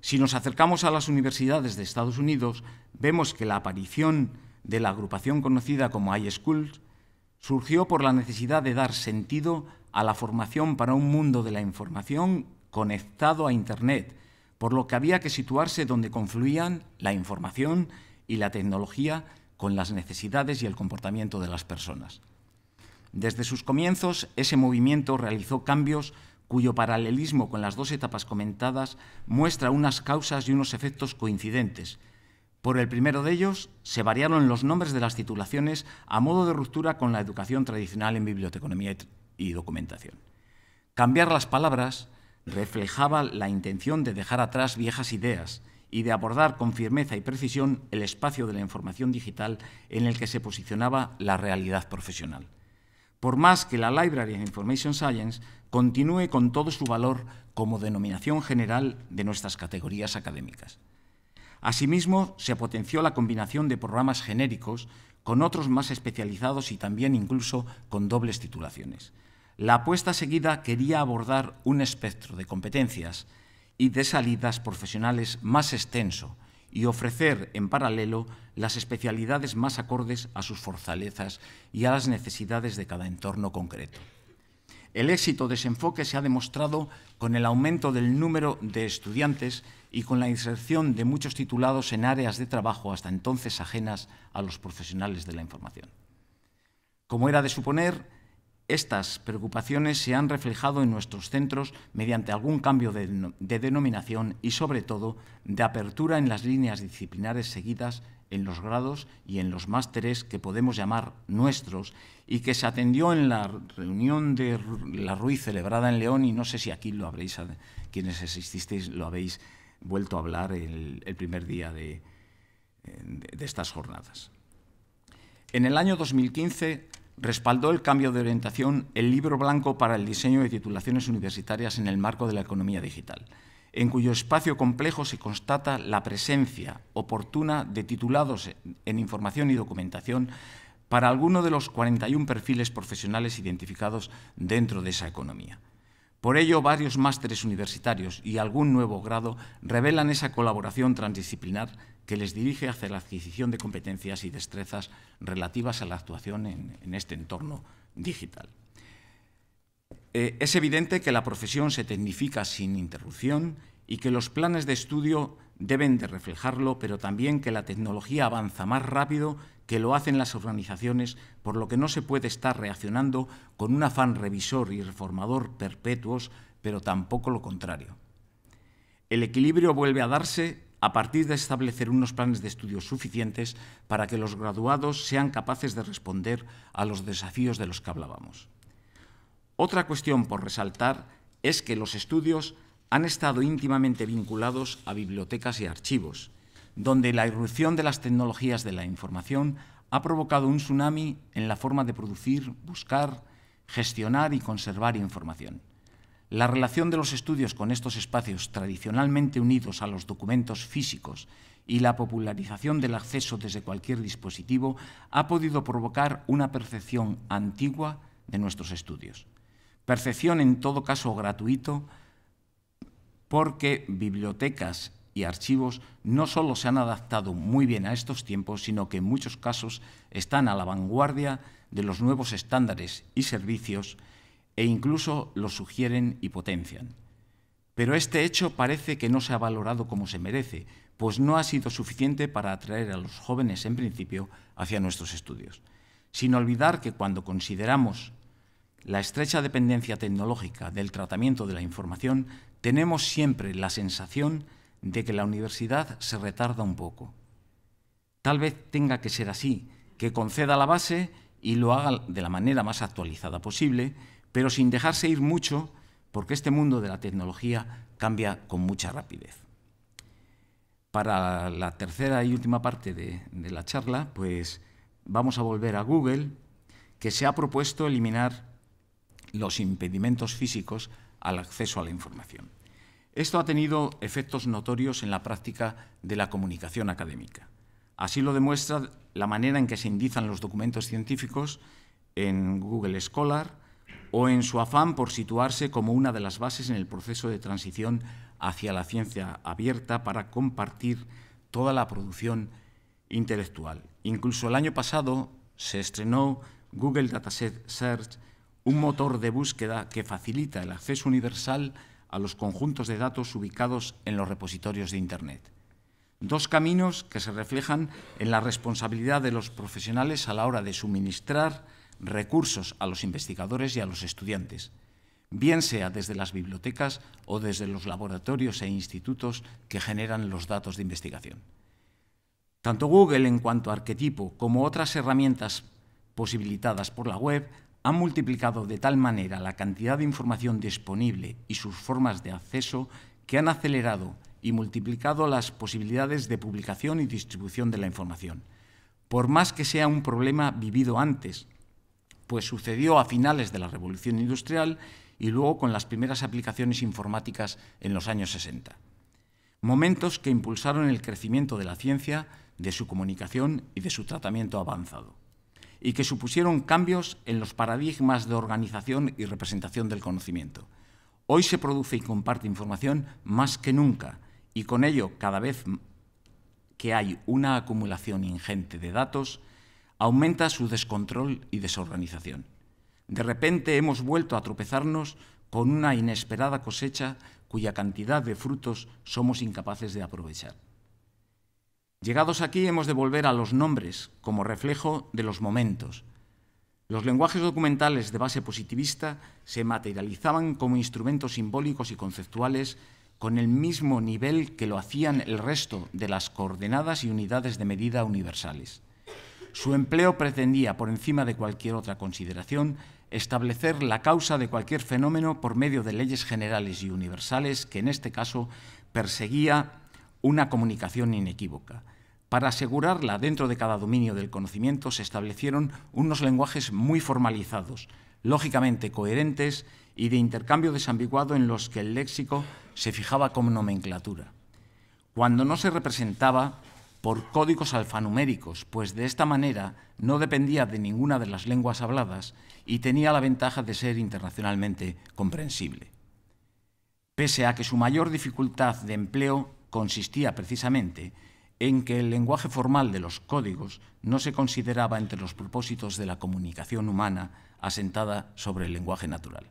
Speaker 2: Si nos acercamos a las universidades de Estados Unidos, vemos que la aparición de la agrupación conocida como iSchools surgió por la necesidad de dar sentido a la formación para un mundo de la información conectado a Internet, por lo que había que situarse donde confluían la información y la tecnología con las necesidades y el comportamiento de las personas. Desde sus comienzos, ese movimiento realizó cambios cuyo paralelismo con las 2 etapas comentadas muestra unas causas y unos efectos coincidentes. Por el primero de ellos, se variaron los nombres de las titulaciones a modo de ruptura con la educación tradicional en biblioteconomía y documentación. Cambiar las palabras reflejaba la intención de dejar atrás viejas ideas y de abordar con firmeza y precisión el espacio de la información digital en el que se posicionaba la realidad profesional. Por más que la Library of Information Science continúe con todo su valor como denominación general de nuestras categorías académicas. Asimismo, se potenció la combinación de programas genéricos con otros más especializados y también incluso con dobles titulaciones. La apuesta seguida quería abordar un espectro de competencias y de salidas profesionales más extenso y ofrecer en paralelo las especialidades más acordes a sus fortalezas y a las necesidades de cada entorno concreto. El éxito de ese enfoque se ha demostrado con el aumento del número de estudiantes y con la inserción de muchos titulados en áreas de trabajo hasta entonces ajenas a los profesionales de la información. Como era de suponer, estas preocupaciones se han reflejado en nuestros centros mediante algún cambio de denominación y, sobre todo, de apertura en las líneas disciplinares seguidas en los grados y en los másteres que podemos llamar nuestros y que se atendió en la reunión de la RUI celebrada en León, y no sé si aquí lo habréis, quienes asististeis, lo habéis vuelto a hablar el primer día de estas jornadas. En el año 2015 respaldó el cambio de orientación el Libro Blanco para el diseño de titulaciones universitarias en el marco de la economía digital, en cuyo espacio complejo se constata la presencia oportuna de titulados en información y documentación para alguno de los 41 perfiles profesionales identificados dentro de esa economía. Por ello, varios másteres universitarios y algún nuevo grado revelan esa colaboración transdisciplinar que les dirige hacia la adquisición de competencias y destrezas relativas a la actuación en este entorno digital. Es evidente que la profesión se tecnifica sin interrupción y que los planes de estudio deben de reflejarlo, pero también que la tecnología avanza más rápido que lo hacen las organizaciones, por lo que no se puede estar reaccionando con un afán revisor y reformador perpetuos, pero tampoco lo contrario. El equilibrio vuelve a darse a partir de establecer unos planes de estudio suficientes para que los graduados sean capaces de responder a los desafíos de los que hablábamos. Otra cuestión por resaltar es que los estudios han estado íntimamente vinculados a bibliotecas y archivos, donde la irrupción de las tecnologías de la información ha provocado un tsunami en la forma de producir, buscar, gestionar y conservar información. La relación de los estudios con estos espacios tradicionalmente unidos a los documentos físicos y la popularización del acceso desde cualquier dispositivo ha podido provocar una percepción antigua de nuestros estudios. Percepción, en todo caso, gratuito, porque bibliotecas y archivos no solo se han adaptado muy bien a estos tiempos, sino que en muchos casos están a la vanguardia de los nuevos estándares y servicios e incluso los sugieren y potencian. Pero este hecho parece que no se ha valorado como se merece, pues no ha sido suficiente para atraer a los jóvenes, en principio, hacia nuestros estudios. Sin olvidar que cuando consideramos la estrecha dependencia tecnológica del tratamiento de la información, tenemos siempre la sensación de que la universidad se retarda un poco. Tal vez tenga que ser así, que conceda la base y lo haga de la manera más actualizada posible, pero sin dejarse ir mucho, porque este mundo de la tecnología cambia con mucha rapidez. Para la tercera y última parte de la charla, pues vamos a volver a Google, que se ha propuesto eliminar los impedimentos físicos al acceso a la información. Esto ha tenido efectos notorios en la práctica de la comunicación académica. Así lo demuestra la manera en que se indizan los documentos científicos en Google Scholar o en su afán por situarse como una de las bases en el proceso de transición hacia la ciencia abierta para compartir toda la producción intelectual. Incluso el año pasado se estrenó Google Dataset Search, un motor de búsqueda que facilita el acceso universal a los conjuntos de datos ubicados en los repositorios de Internet. Dos caminos que se reflejan en la responsabilidad de los profesionales a la hora de suministrar recursos a los investigadores y a los estudiantes, bien sea desde las bibliotecas o desde los laboratorios e institutos que generan los datos de investigación. Tanto Google en cuanto a arquetipo como otras herramientas posibilitadas por la web han multiplicado de tal manera la cantidad de información disponible y sus formas de acceso que han acelerado y multiplicado las posibilidades de publicación y distribución de la información. Por más que sea un problema vivido antes, pues sucedió a finales de la Revolución Industrial y luego con las primeras aplicaciones informáticas en los años 60. Momentos que impulsaron el crecimiento de la ciencia, de su comunicación y de su tratamiento avanzado, y que supusieron cambios en los paradigmas de organización y representación del conocimiento. Hoy se produce y comparte información más que nunca, y con ello cada vez que hay una acumulación ingente de datos, aumenta su descontrol y desorganización. De repente hemos vuelto a tropezarnos con una inesperada cosecha cuya cantidad de frutos somos incapaces de aprovechar. Llegados aquí, hemos de volver a los nombres como reflejo de los momentos. Los lenguajes documentales de base positivista se materializaban como instrumentos simbólicos y conceptuales con el mismo nivel que lo hacían el resto de las coordenadas y unidades de medida universales. Su empleo pretendía, por encima de cualquier otra consideración, establecer la causa de cualquier fenómeno por medio de leyes generales y universales que, en este caso, perseguía una comunicación inequívoca. Para asegurarla dentro de cada dominio del conocimiento se establecieron unos lenguajes muy formalizados, lógicamente coherentes y de intercambio desambiguado en los que el léxico se fijaba como nomenclatura. Cuando no se representaba por códigos alfanuméricos, pues de esta manera no dependía de ninguna de las lenguas habladas y tenía la ventaja de ser internacionalmente comprensible. Pese a que su mayor dificultad de empleo consistía precisamente en que el lenguaje formal de los códigos no se consideraba entre los propósitos de la comunicación humana asentada sobre el lenguaje natural.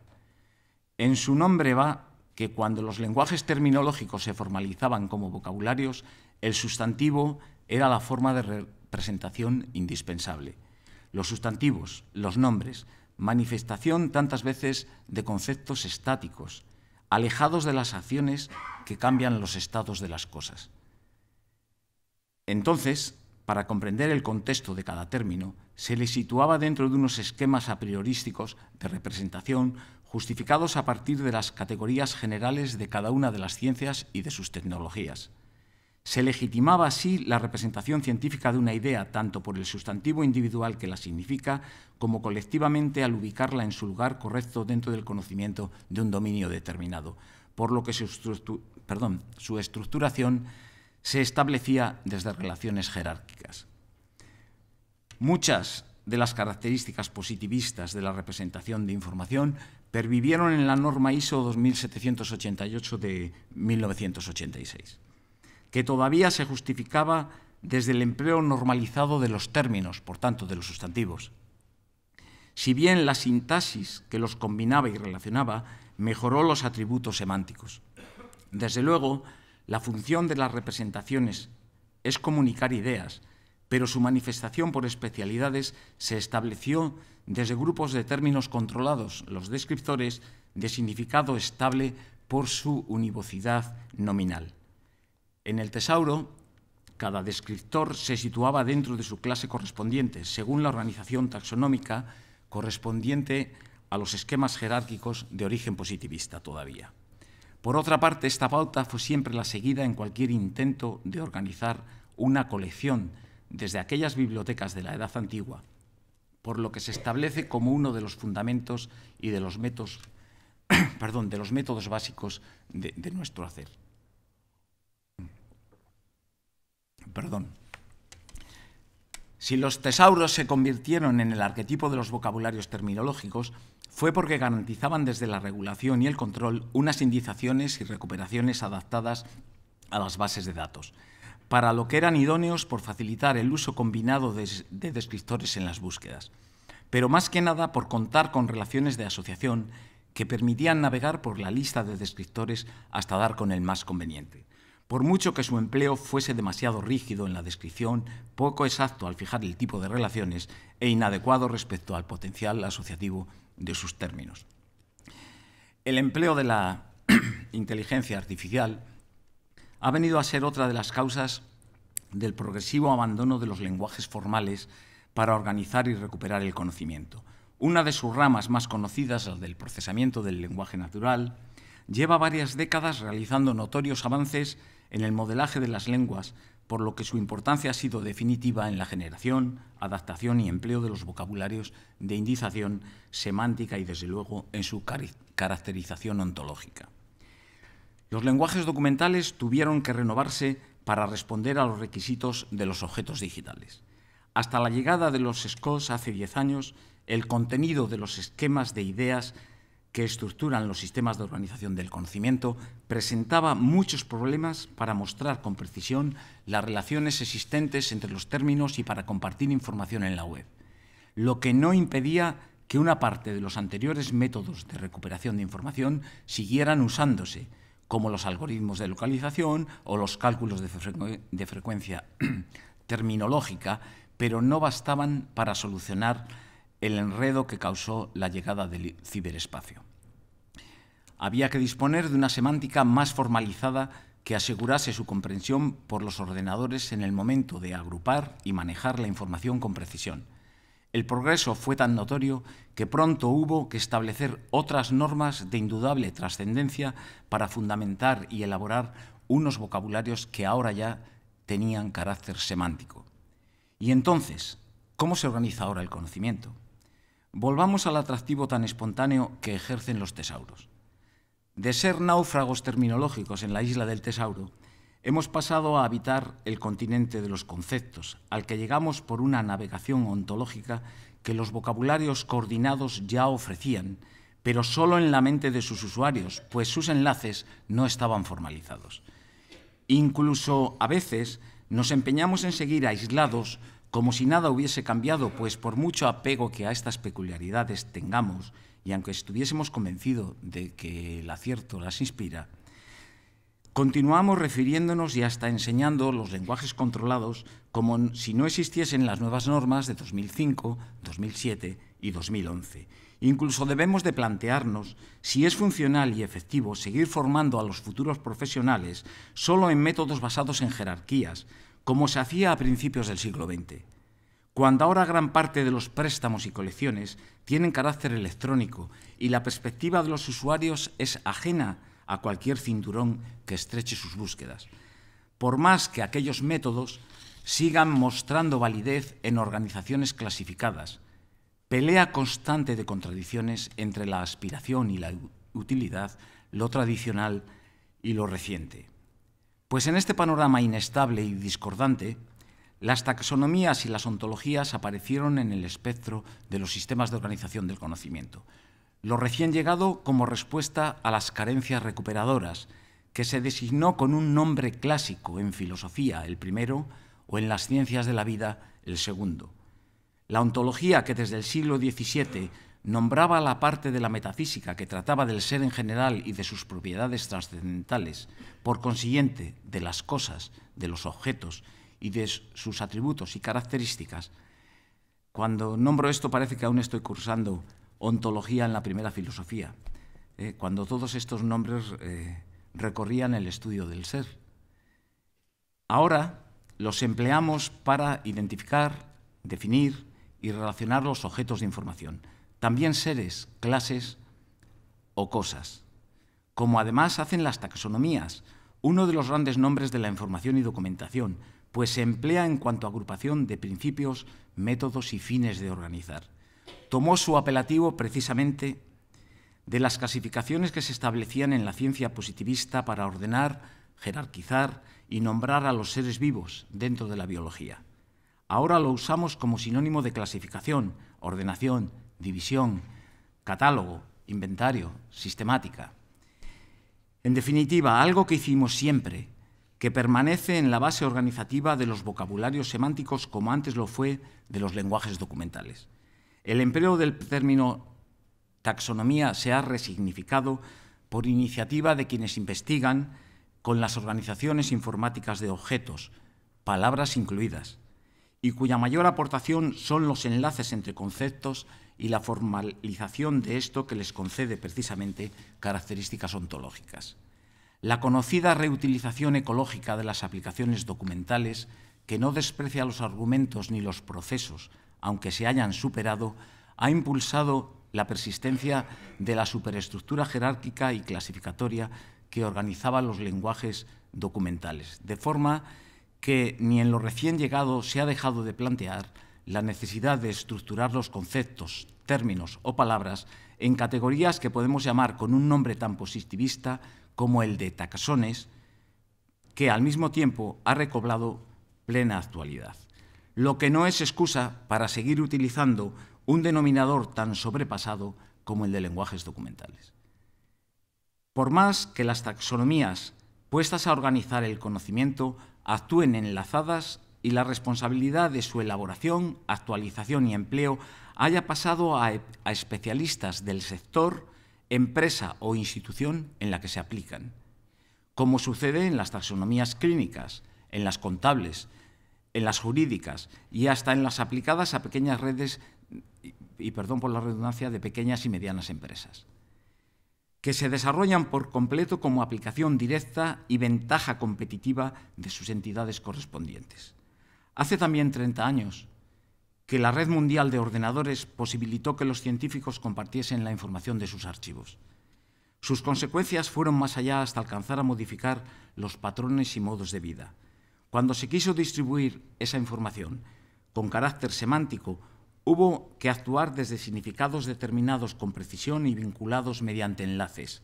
Speaker 2: En su nombre va que cuando los lenguajes terminológicos se formalizaban como vocabularios, el sustantivo era la forma de representación indispensable. Los sustantivos, los nombres, manifestación tantas veces de conceptos estáticos, alejados de las acciones que cambian los estados de las cosas. Entonces, para comprender el contexto de cada término, se le situaba dentro de unos esquemas a priorísticos de representación justificados a partir de las categorías generales de cada una de las ciencias y de sus tecnologías. Se legitimaba así la representación científica de una idea tanto por el sustantivo individual que la significa como colectivamente al ubicarla en su lugar correcto dentro del conocimiento de un dominio determinado, por lo que su estructuración se establecía desde relaciones jerárquicas. Muchas de las características positivistas de la representación de información pervivieron en la norma ISO 2788 de 1986, que todavía se justificaba desde el empleo normalizado de los términos, por tanto, de los sustantivos. Si bien la sintaxis que los combinaba y relacionaba mejoró los atributos semánticos. Desde luego, la función de las representaciones es comunicar ideas, pero su manifestación por especialidades se estableció desde grupos de términos controlados, los descriptores, de significado estable por su univocidad nominal. En el tesauro, cada descriptor se situaba dentro de su clase correspondiente, según la organización taxonómica correspondiente a los esquemas jerárquicos de origen positivista todavía. Por otra parte, esta pauta fue siempre la seguida en cualquier intento de organizar una colección desde aquellas bibliotecas de la Edad Antigua, por lo que se establece como uno de los fundamentos y de los métodos, básicos de nuestro hacer. Si los tesauros se convirtieron en el arquetipo de los vocabularios terminológicos, fue porque garantizaban desde la regulación y el control unas indizaciones y recuperaciones adaptadas a las bases de datos, para lo que eran idóneos por facilitar el uso combinado de descriptores en las búsquedas, pero más que nada por contar con relaciones de asociación que permitían navegar por la lista de descriptores hasta dar con el más conveniente. Por mucho que su empleo fuese demasiado rígido en la descripción, poco exacto al fijar el tipo de relaciones e inadecuado respecto al potencial asociativo de sus términos. El empleo de la inteligencia artificial ha venido a ser otra de las causas del progresivo abandono de los lenguajes formales para organizar y recuperar el conocimiento. Una de sus ramas más conocidas, la del procesamiento del lenguaje natural, lleva varias décadas realizando notorios avances en el modelaje de las lenguas, por lo que su importancia ha sido definitiva en la generación, adaptación y empleo de los vocabularios de indización semántica y, desde luego, en su caracterización ontológica. Los lenguajes documentales tuvieron que renovarse para responder a los requisitos de los objetos digitales. Hasta la llegada de los SCOs hace 10 años, el contenido de los esquemas de ideas que estructuran los sistemas de organización del conocimiento, presentaba muchos problemas para mostrar con precisión las relaciones existentes entre los términos y para compartir información en la web, lo que no impedía que una parte de los anteriores métodos de recuperación de información siguieran usándose, como los algoritmos de localización o los cálculos de frecuencia terminológica, pero no bastaban para solucionar el enredo que causó la llegada del ciberespacio. Había que disponer de una semántica más formalizada que asegurase su comprensión por los ordenadores en el momento de agrupar y manejar la información con precisión. El progreso fue tan notorio que pronto hubo que establecer otras normas de indudable trascendencia para fundamentar y elaborar unos vocabularios que ahora ya tenían carácter semántico. Y entonces, ¿cómo se organiza ahora el conocimiento? Volvamos al atractivo tan espontáneo que ejercen los tesauros. De ser náufragos terminológicos en la isla del tesauro, hemos pasado a habitar el continente de los conceptos, al que llegamos por una navegación ontológica que los vocabularios coordinados ya ofrecían, pero solo en la mente de sus usuarios, pues sus enlaces no estaban formalizados. Incluso, a veces, nos empeñamos en seguir aislados como si nada hubiese cambiado, pues por mucho apego que a estas peculiaridades tengamos, y aunque estuviésemos convencidos de que el acierto las inspira, continuamos refiriéndonos y hasta enseñando los lenguajes controlados como si no existiesen las nuevas normas de 2005, 2007 y 2011. Incluso debemos de plantearnos si es funcional y efectivo seguir formando a los futuros profesionales solo en métodos basados en jerarquías, como se hacía a principios del siglo XX, cuando ahora gran parte de los préstamos y colecciones tienen carácter electrónico y la perspectiva de los usuarios es ajena a cualquier cinturón que estreche sus búsquedas, por más que aquellos métodos sigan mostrando validez en organizaciones clasificadas, pelea constante de contradicciones entre la aspiración y la utilidad, lo tradicional y lo reciente. Pues en este panorama inestable y discordante, las taxonomías y las ontologías aparecieron en el espectro de los sistemas de organización del conocimiento. Lo recién llegado como respuesta a las carencias recuperadoras, que se designó con un nombre clásico en filosofía, el primero, o en las ciencias de la vida, el segundo. La ontología, que desde el siglo XVII nombraba la parte de la metafísica que trataba del ser en general y de sus propiedades trascendentales, por consiguiente, de las cosas, de los objetos y de sus atributos y características. Cuando nombro esto parece que aún estoy cursando ontología en la primera filosofía, cuando todos estos nombres recorrían el estudio del ser. Ahora los empleamos para identificar, definir y relacionar los objetos de información, también seres, clases o cosas, como además hacen las taxonomías, uno de los grandes nombres de la información y documentación, pues se emplea en cuanto a agrupación de principios, métodos y fines de organizar. Tomó su apelativo precisamente de las clasificaciones que se establecían en la ciencia positivista para ordenar, jerarquizar y nombrar a los seres vivos dentro de la biología. Ahora lo usamos como sinónimo de clasificación, ordenación, división, catálogo, inventario, sistemática. En definitiva, algo que hicimos siempre, que permanece en la base organizativa de los vocabularios semánticos como antes lo fue de los lenguajes documentales. El empleo del término taxonomía se ha resignificado por iniciativa de quienes investigan con las organizaciones informáticas de objetos, palabras incluidas, y cuya mayor aportación son los enlaces entre conceptos y la formalización de esto que les concede precisamente características ontológicas. La conocida reutilización ecológica de las aplicaciones documentales, que no desprecia los argumentos ni los procesos, aunque se hayan superado, ha impulsado la persistencia de la superestructura jerárquica y clasificatoria que organizaba los lenguajes documentales, de forma que ni en lo recién llegado se ha dejado de plantear la necesidad de estructurar los conceptos, términos o palabras en categorías que podemos llamar con un nombre tan positivista como el de taxones, que al mismo tiempo ha recobrado plena actualidad. Lo que no es excusa para seguir utilizando un denominador tan sobrepasado como el de lenguajes documentales. Por más que las taxonomías puestas a organizar el conocimiento actúen enlazadas y la responsabilidad de su elaboración, actualización y empleo haya pasado a especialistas del sector, empresa o institución en la que se aplican, como sucede en las taxonomías clínicas, en las contables, en las jurídicas y hasta en las aplicadas a pequeñas redes, y perdón por la redundancia, de pequeñas y medianas empresas, que se desarrollan por completo como aplicación directa y ventaja competitiva de sus entidades correspondientes. Hace también 30 años que la red mundial de ordenadores posibilitó que los científicos compartiesen la información de sus archivos. Sus consecuencias fueron más allá hasta alcanzar a modificar los patrones y modos de vida. Cuando se quiso distribuir esa información con carácter semántico, hubo que actuar desde significados determinados con precisión y vinculados mediante enlaces.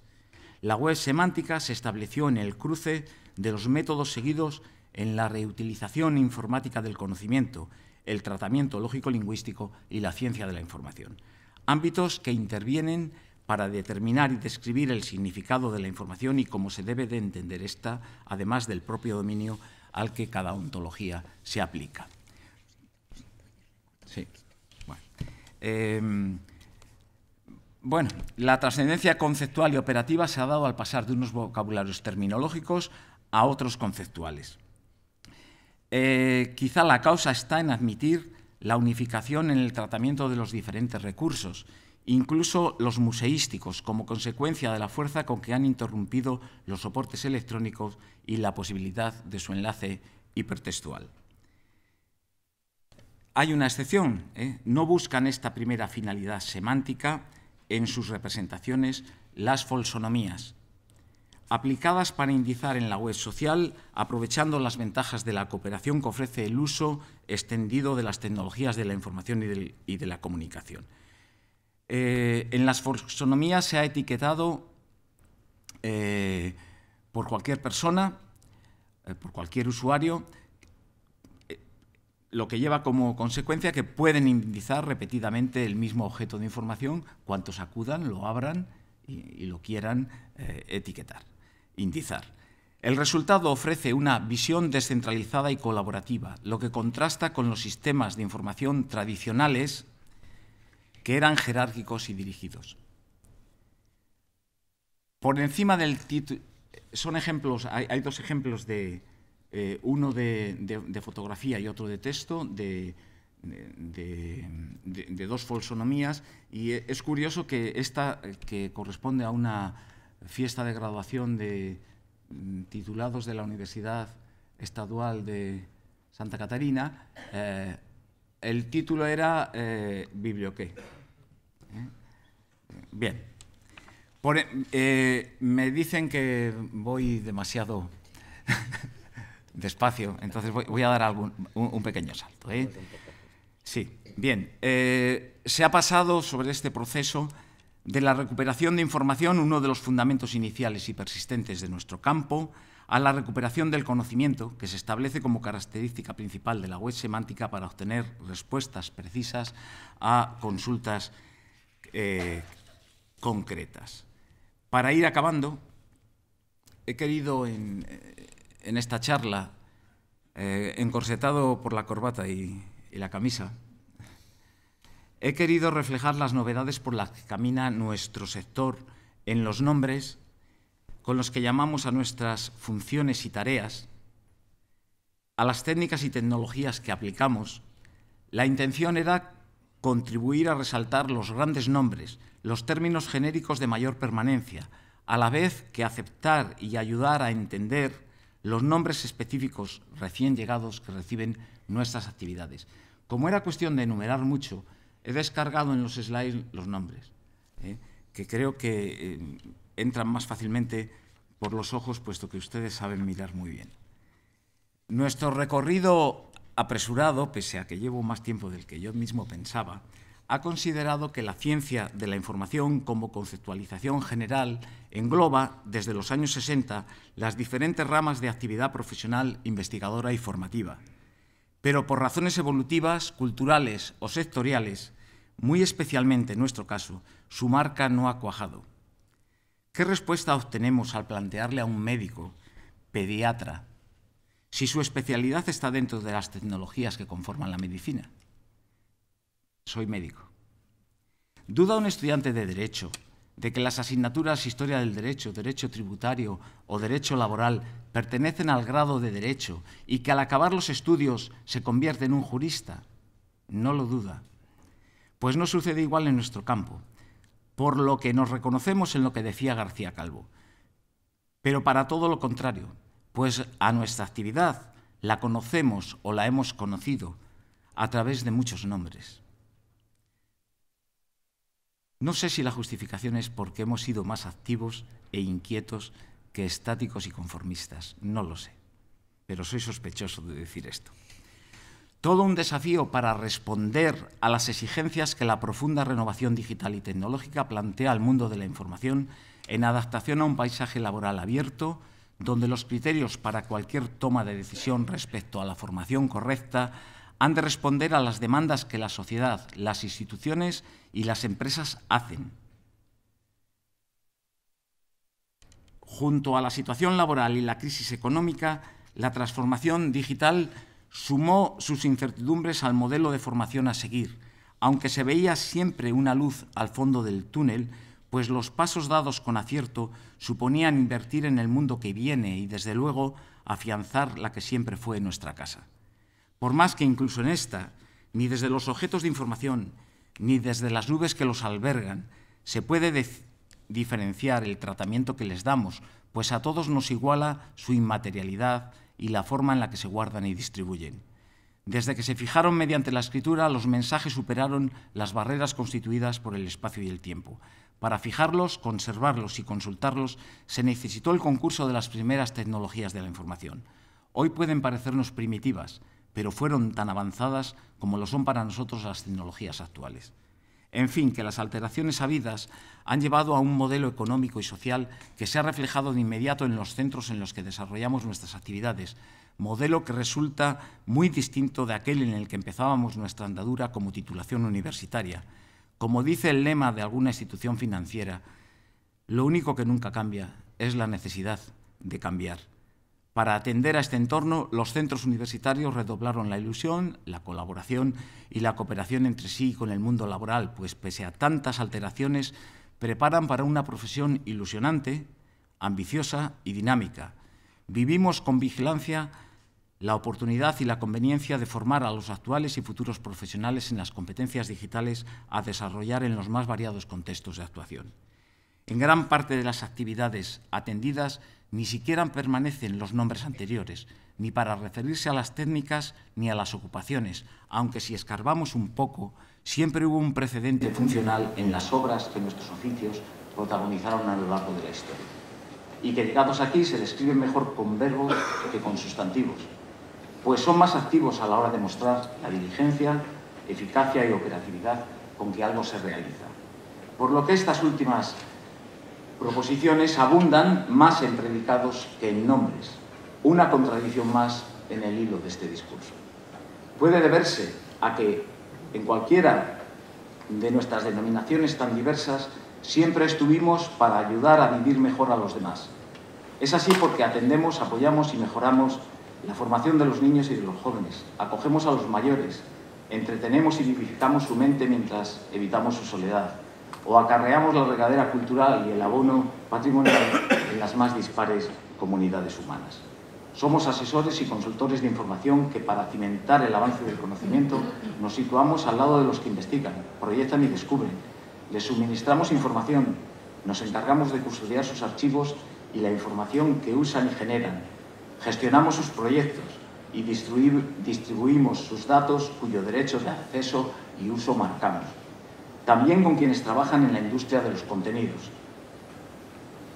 Speaker 2: La web semántica se estableció en el cruce de los métodos seguidos en la reutilización informática del conocimiento, el tratamiento lógico-lingüístico y la ciencia de la información. Ámbitos que intervienen para determinar y describir el significado de la información y cómo se debe de entender esta, además del propio dominio al que cada ontología se aplica. Sí. Bueno, la trascendencia conceptual y operativa se ha dado al pasar de unos vocabularios terminológicos a otros conceptuales. Quizá la causa está en admitir la unificación en el tratamiento de los diferentes recursos, incluso los museísticos, como consecuencia de la fuerza con que han interrumpido los soportes electrónicos y la posibilidad de su enlace hipertextual. Hay una excepción, no buscan esta primera finalidad semántica en sus representaciones las folsonomías, aplicadas para indizar en la web social, aprovechando las ventajas de la cooperación que ofrece el uso extendido de las tecnologías de la información y de la comunicación. En las folsonomías se ha etiquetado por cualquier persona, por cualquier usuario, lo que lleva como consecuencia que pueden indizar repetidamente el mismo objeto de información cuantos acudan, lo abran y lo quieran etiquetar, indizar. El resultado ofrece una visión descentralizada y colaborativa, lo que contrasta con los sistemas de información tradicionales que eran jerárquicos y dirigidos. Por encima del título, son ejemplos, hay dos ejemplos de uno de fotografía y otro de texto, de dos folsonomías, y es curioso que esta, que corresponde a una fiesta de graduación de titulados de la Universidad Estadual de Santa Catarina, el título era Biblioqué. Bien. Me dicen que voy demasiado despacio, entonces voy a dar un pequeño salto. Sí, bien. Se ha pasado sobre este proceso de la recuperación de información, uno de los fundamentos iniciales y persistentes de nuestro campo, a la recuperación del conocimiento, que se establece como característica principal de la web semántica para obtener respuestas precisas a consultas concretas. Para ir acabando, he querido en esta charla, encorsetado por la corbata y la camisa, he querido reflejar las novedades por las que camina nuestro sector en los nombres con los que llamamos a nuestras funciones y tareas, a las técnicas y tecnologías que aplicamos. La intención era contribuir a resaltar los grandes nombres, los términos genéricos de mayor permanencia, a la vez que aceptar y ayudar a entender los nombres específicos recién llegados que reciben nuestras actividades. Como era cuestión de enumerar mucho, he descargado en los slides los nombres, que creo que entran más fácilmente por los ojos, puesto que ustedes saben mirar muy bien. Nuestro recorrido apresurado, pese a que llevo más tiempo del que yo mismo pensaba, ha considerado que la ciencia de la información como conceptualización general engloba, desde los años 60, las diferentes ramas de actividad profesional, investigadora y formativa. Pero por razones evolutivas, culturales o sectoriales, muy especialmente en nuestro caso, su marca no ha cuajado. ¿Qué respuesta obtenemos al plantearle a un médico, pediatra, si su especialidad está dentro de las tecnologías que conforman la medicina? Soy médico. ¿Duda un estudiante de Derecho de que las asignaturas Historia del Derecho, Derecho Tributario o Derecho Laboral pertenecen al grado de Derecho y que al acabar los estudios se convierte en un jurista? No lo duda. Pues no sucede igual en nuestro campo, por lo que nos reconocemos en lo que decía García Calvo. Pero para todo lo contrario, pues a nuestra actividad la conocemos o la hemos conocido a través de muchos nombres. No sé si la justificación es porque hemos sido más activos e inquietos que estáticos y conformistas. No lo sé, pero soy sospechoso de decir esto. Todo un desafío para responder a las exigencias que la profunda renovación digital y tecnológica plantea al mundo de la información en adaptación a un paisaje laboral abierto, donde los criterios para cualquier toma de decisión respecto a la formación correcta han de responder a las demandas que la sociedad, las instituciones y las empresas hacen. Junto a la situación laboral y la crisis económica, la transformación digital sumó sus incertidumbres al modelo de formación a seguir, aunque se veía siempre una luz al fondo del túnel, pues los pasos dados con acierto suponían invertir en el mundo que viene y, desde luego, afianzar la que siempre fue nuestra casa. Por más que incluso en esta, ni desde los objetos de información, ni desde las nubes que los albergan, se puede diferenciar el tratamiento que les damos, pues a todos nos iguala su inmaterialidad y la forma en la que se guardan y distribuyen. Desde que se fijaron mediante la escritura, los mensajes superaron las barreras constituidas por el espacio y el tiempo. Para fijarlos, conservarlos y consultarlos, se necesitó el concurso de las primeras tecnologías de la información. Hoy pueden parecernos primitivas, pero fueron tan avanzadas como lo son para nosotros las tecnologías actuales. En fin, que las alteraciones habidas han llevado a un modelo económico y social que se ha reflejado de inmediato en los centros en los que desarrollamos nuestras actividades, modelo que resulta muy distinto de aquel en el que empezábamos nuestra andadura como titulación universitaria. Como dice el lema de alguna institución financiera, lo único que nunca cambia es la necesidad de cambiar. Para atender a este entorno, los centros universitarios redoblaron la ilusión, la colaboración y la cooperación entre sí y con el mundo laboral, pues pese a tantas alteraciones, preparan para una profesión ilusionante, ambiciosa y dinámica. Vivimos con vigilancia la oportunidad y la conveniencia de formar a los actuales y futuros profesionales en las competencias digitales a desarrollar en los más variados contextos de actuación. En gran parte de las actividades atendidas ni siquiera permanecen los nombres anteriores, ni para referirse a las técnicas ni a las ocupaciones, aunque si escarbamos un poco, siempre hubo un precedente funcional en las obras que nuestros oficios protagonizaron a lo largo de la historia, y que llegados aquí se describen mejor con verbos que con sustantivos, pues son más activos a la hora de mostrar la diligencia, eficacia y operatividad con que algo se realiza. Por lo que estas últimas proposiciones abundan más en predicados que en nombres, una contradicción más en el hilo de este discurso. Puede deberse a que en cualquiera de nuestras denominaciones tan diversas siempre estuvimos para ayudar a vivir mejor a los demás. Es así porque atendemos, apoyamos y mejoramos la formación de los niños y de los jóvenes, acogemos a los mayores, entretenemos y vivificamos su mente mientras evitamos su soledad, o acarreamos la regadera cultural y el abono patrimonial en las más dispares comunidades humanas. Somos asesores y consultores de información que, para cimentar el avance del conocimiento, nos situamos al lado de los que investigan, proyectan y descubren. Les suministramos información, nos encargamos de custodiar sus archivos y la información que usan y generan. Gestionamos sus proyectos y distribuimos sus datos cuyo derecho de acceso y uso marcamos. También con quienes trabajan en la industria de los contenidos.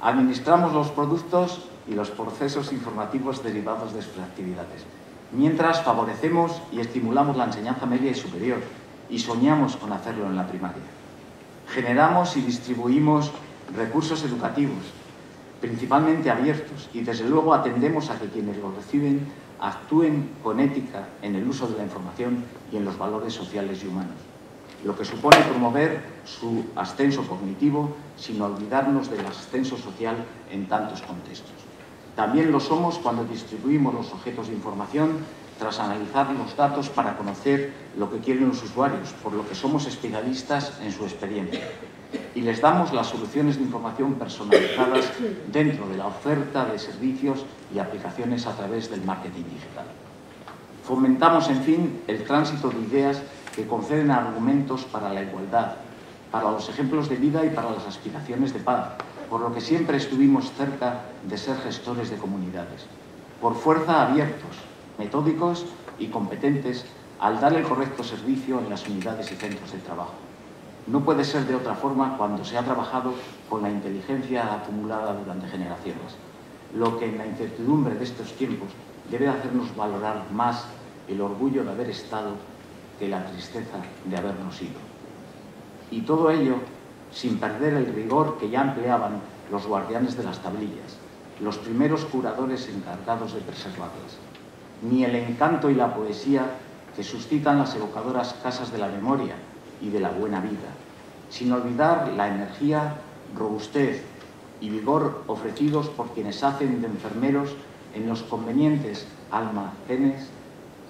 Speaker 2: Administramos los productos y los procesos informativos derivados de sus actividades, mientras favorecemos y estimulamos la enseñanza media y superior, y soñamos con hacerlo en la primaria. Generamos y distribuimos recursos educativos, principalmente abiertos, y desde luego atendemos a que quienes los reciben actúen con ética en el uso de la información y en los valores sociales y humanos. lo que supone promover su ascenso cognitivo sin olvidarnos del ascenso social en tantos contextos. También lo somos cuando distribuimos los objetos de información tras analizar los datos para conocer lo que quieren los usuarios, por lo que somos especialistas en su experiencia. Y les damos las soluciones de información personalizadas dentro de la oferta de servicios y aplicaciones a través del marketing digital. Fomentamos, en fin, el tránsito de ideas que conceden argumentos para la igualdad, para los ejemplos de vida y para las aspiraciones de paz, por lo que siempre estuvimos cerca de ser gestores de comunidades. Por fuerza, abiertos, metódicos y competentes al dar el correcto servicio en las unidades y centros de trabajo. No puede ser de otra forma cuando se ha trabajado con la inteligencia acumulada durante generaciones, lo que en la incertidumbre de estos tiempos debe hacernos valorar más el orgullo de haber estado que la tristeza de habernos ido. Y todo ello sin perder el rigor que ya empleaban los guardianes de las tablillas, los primeros curadores encargados de preservarlas, ni el encanto y la poesía que suscitan las evocadoras casas de la memoria y de la buena vida, sin olvidar la energía, robustez y vigor ofrecidos por quienes hacen de enfermeros en los convenientes almacenes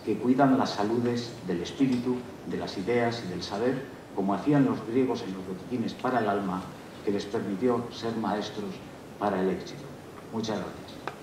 Speaker 2: que cuidan las saludes del espíritu, de las ideas y del saber, como hacían los griegos en los botiquines para el alma, que les permitió ser maestros para el éxito. Muchas gracias.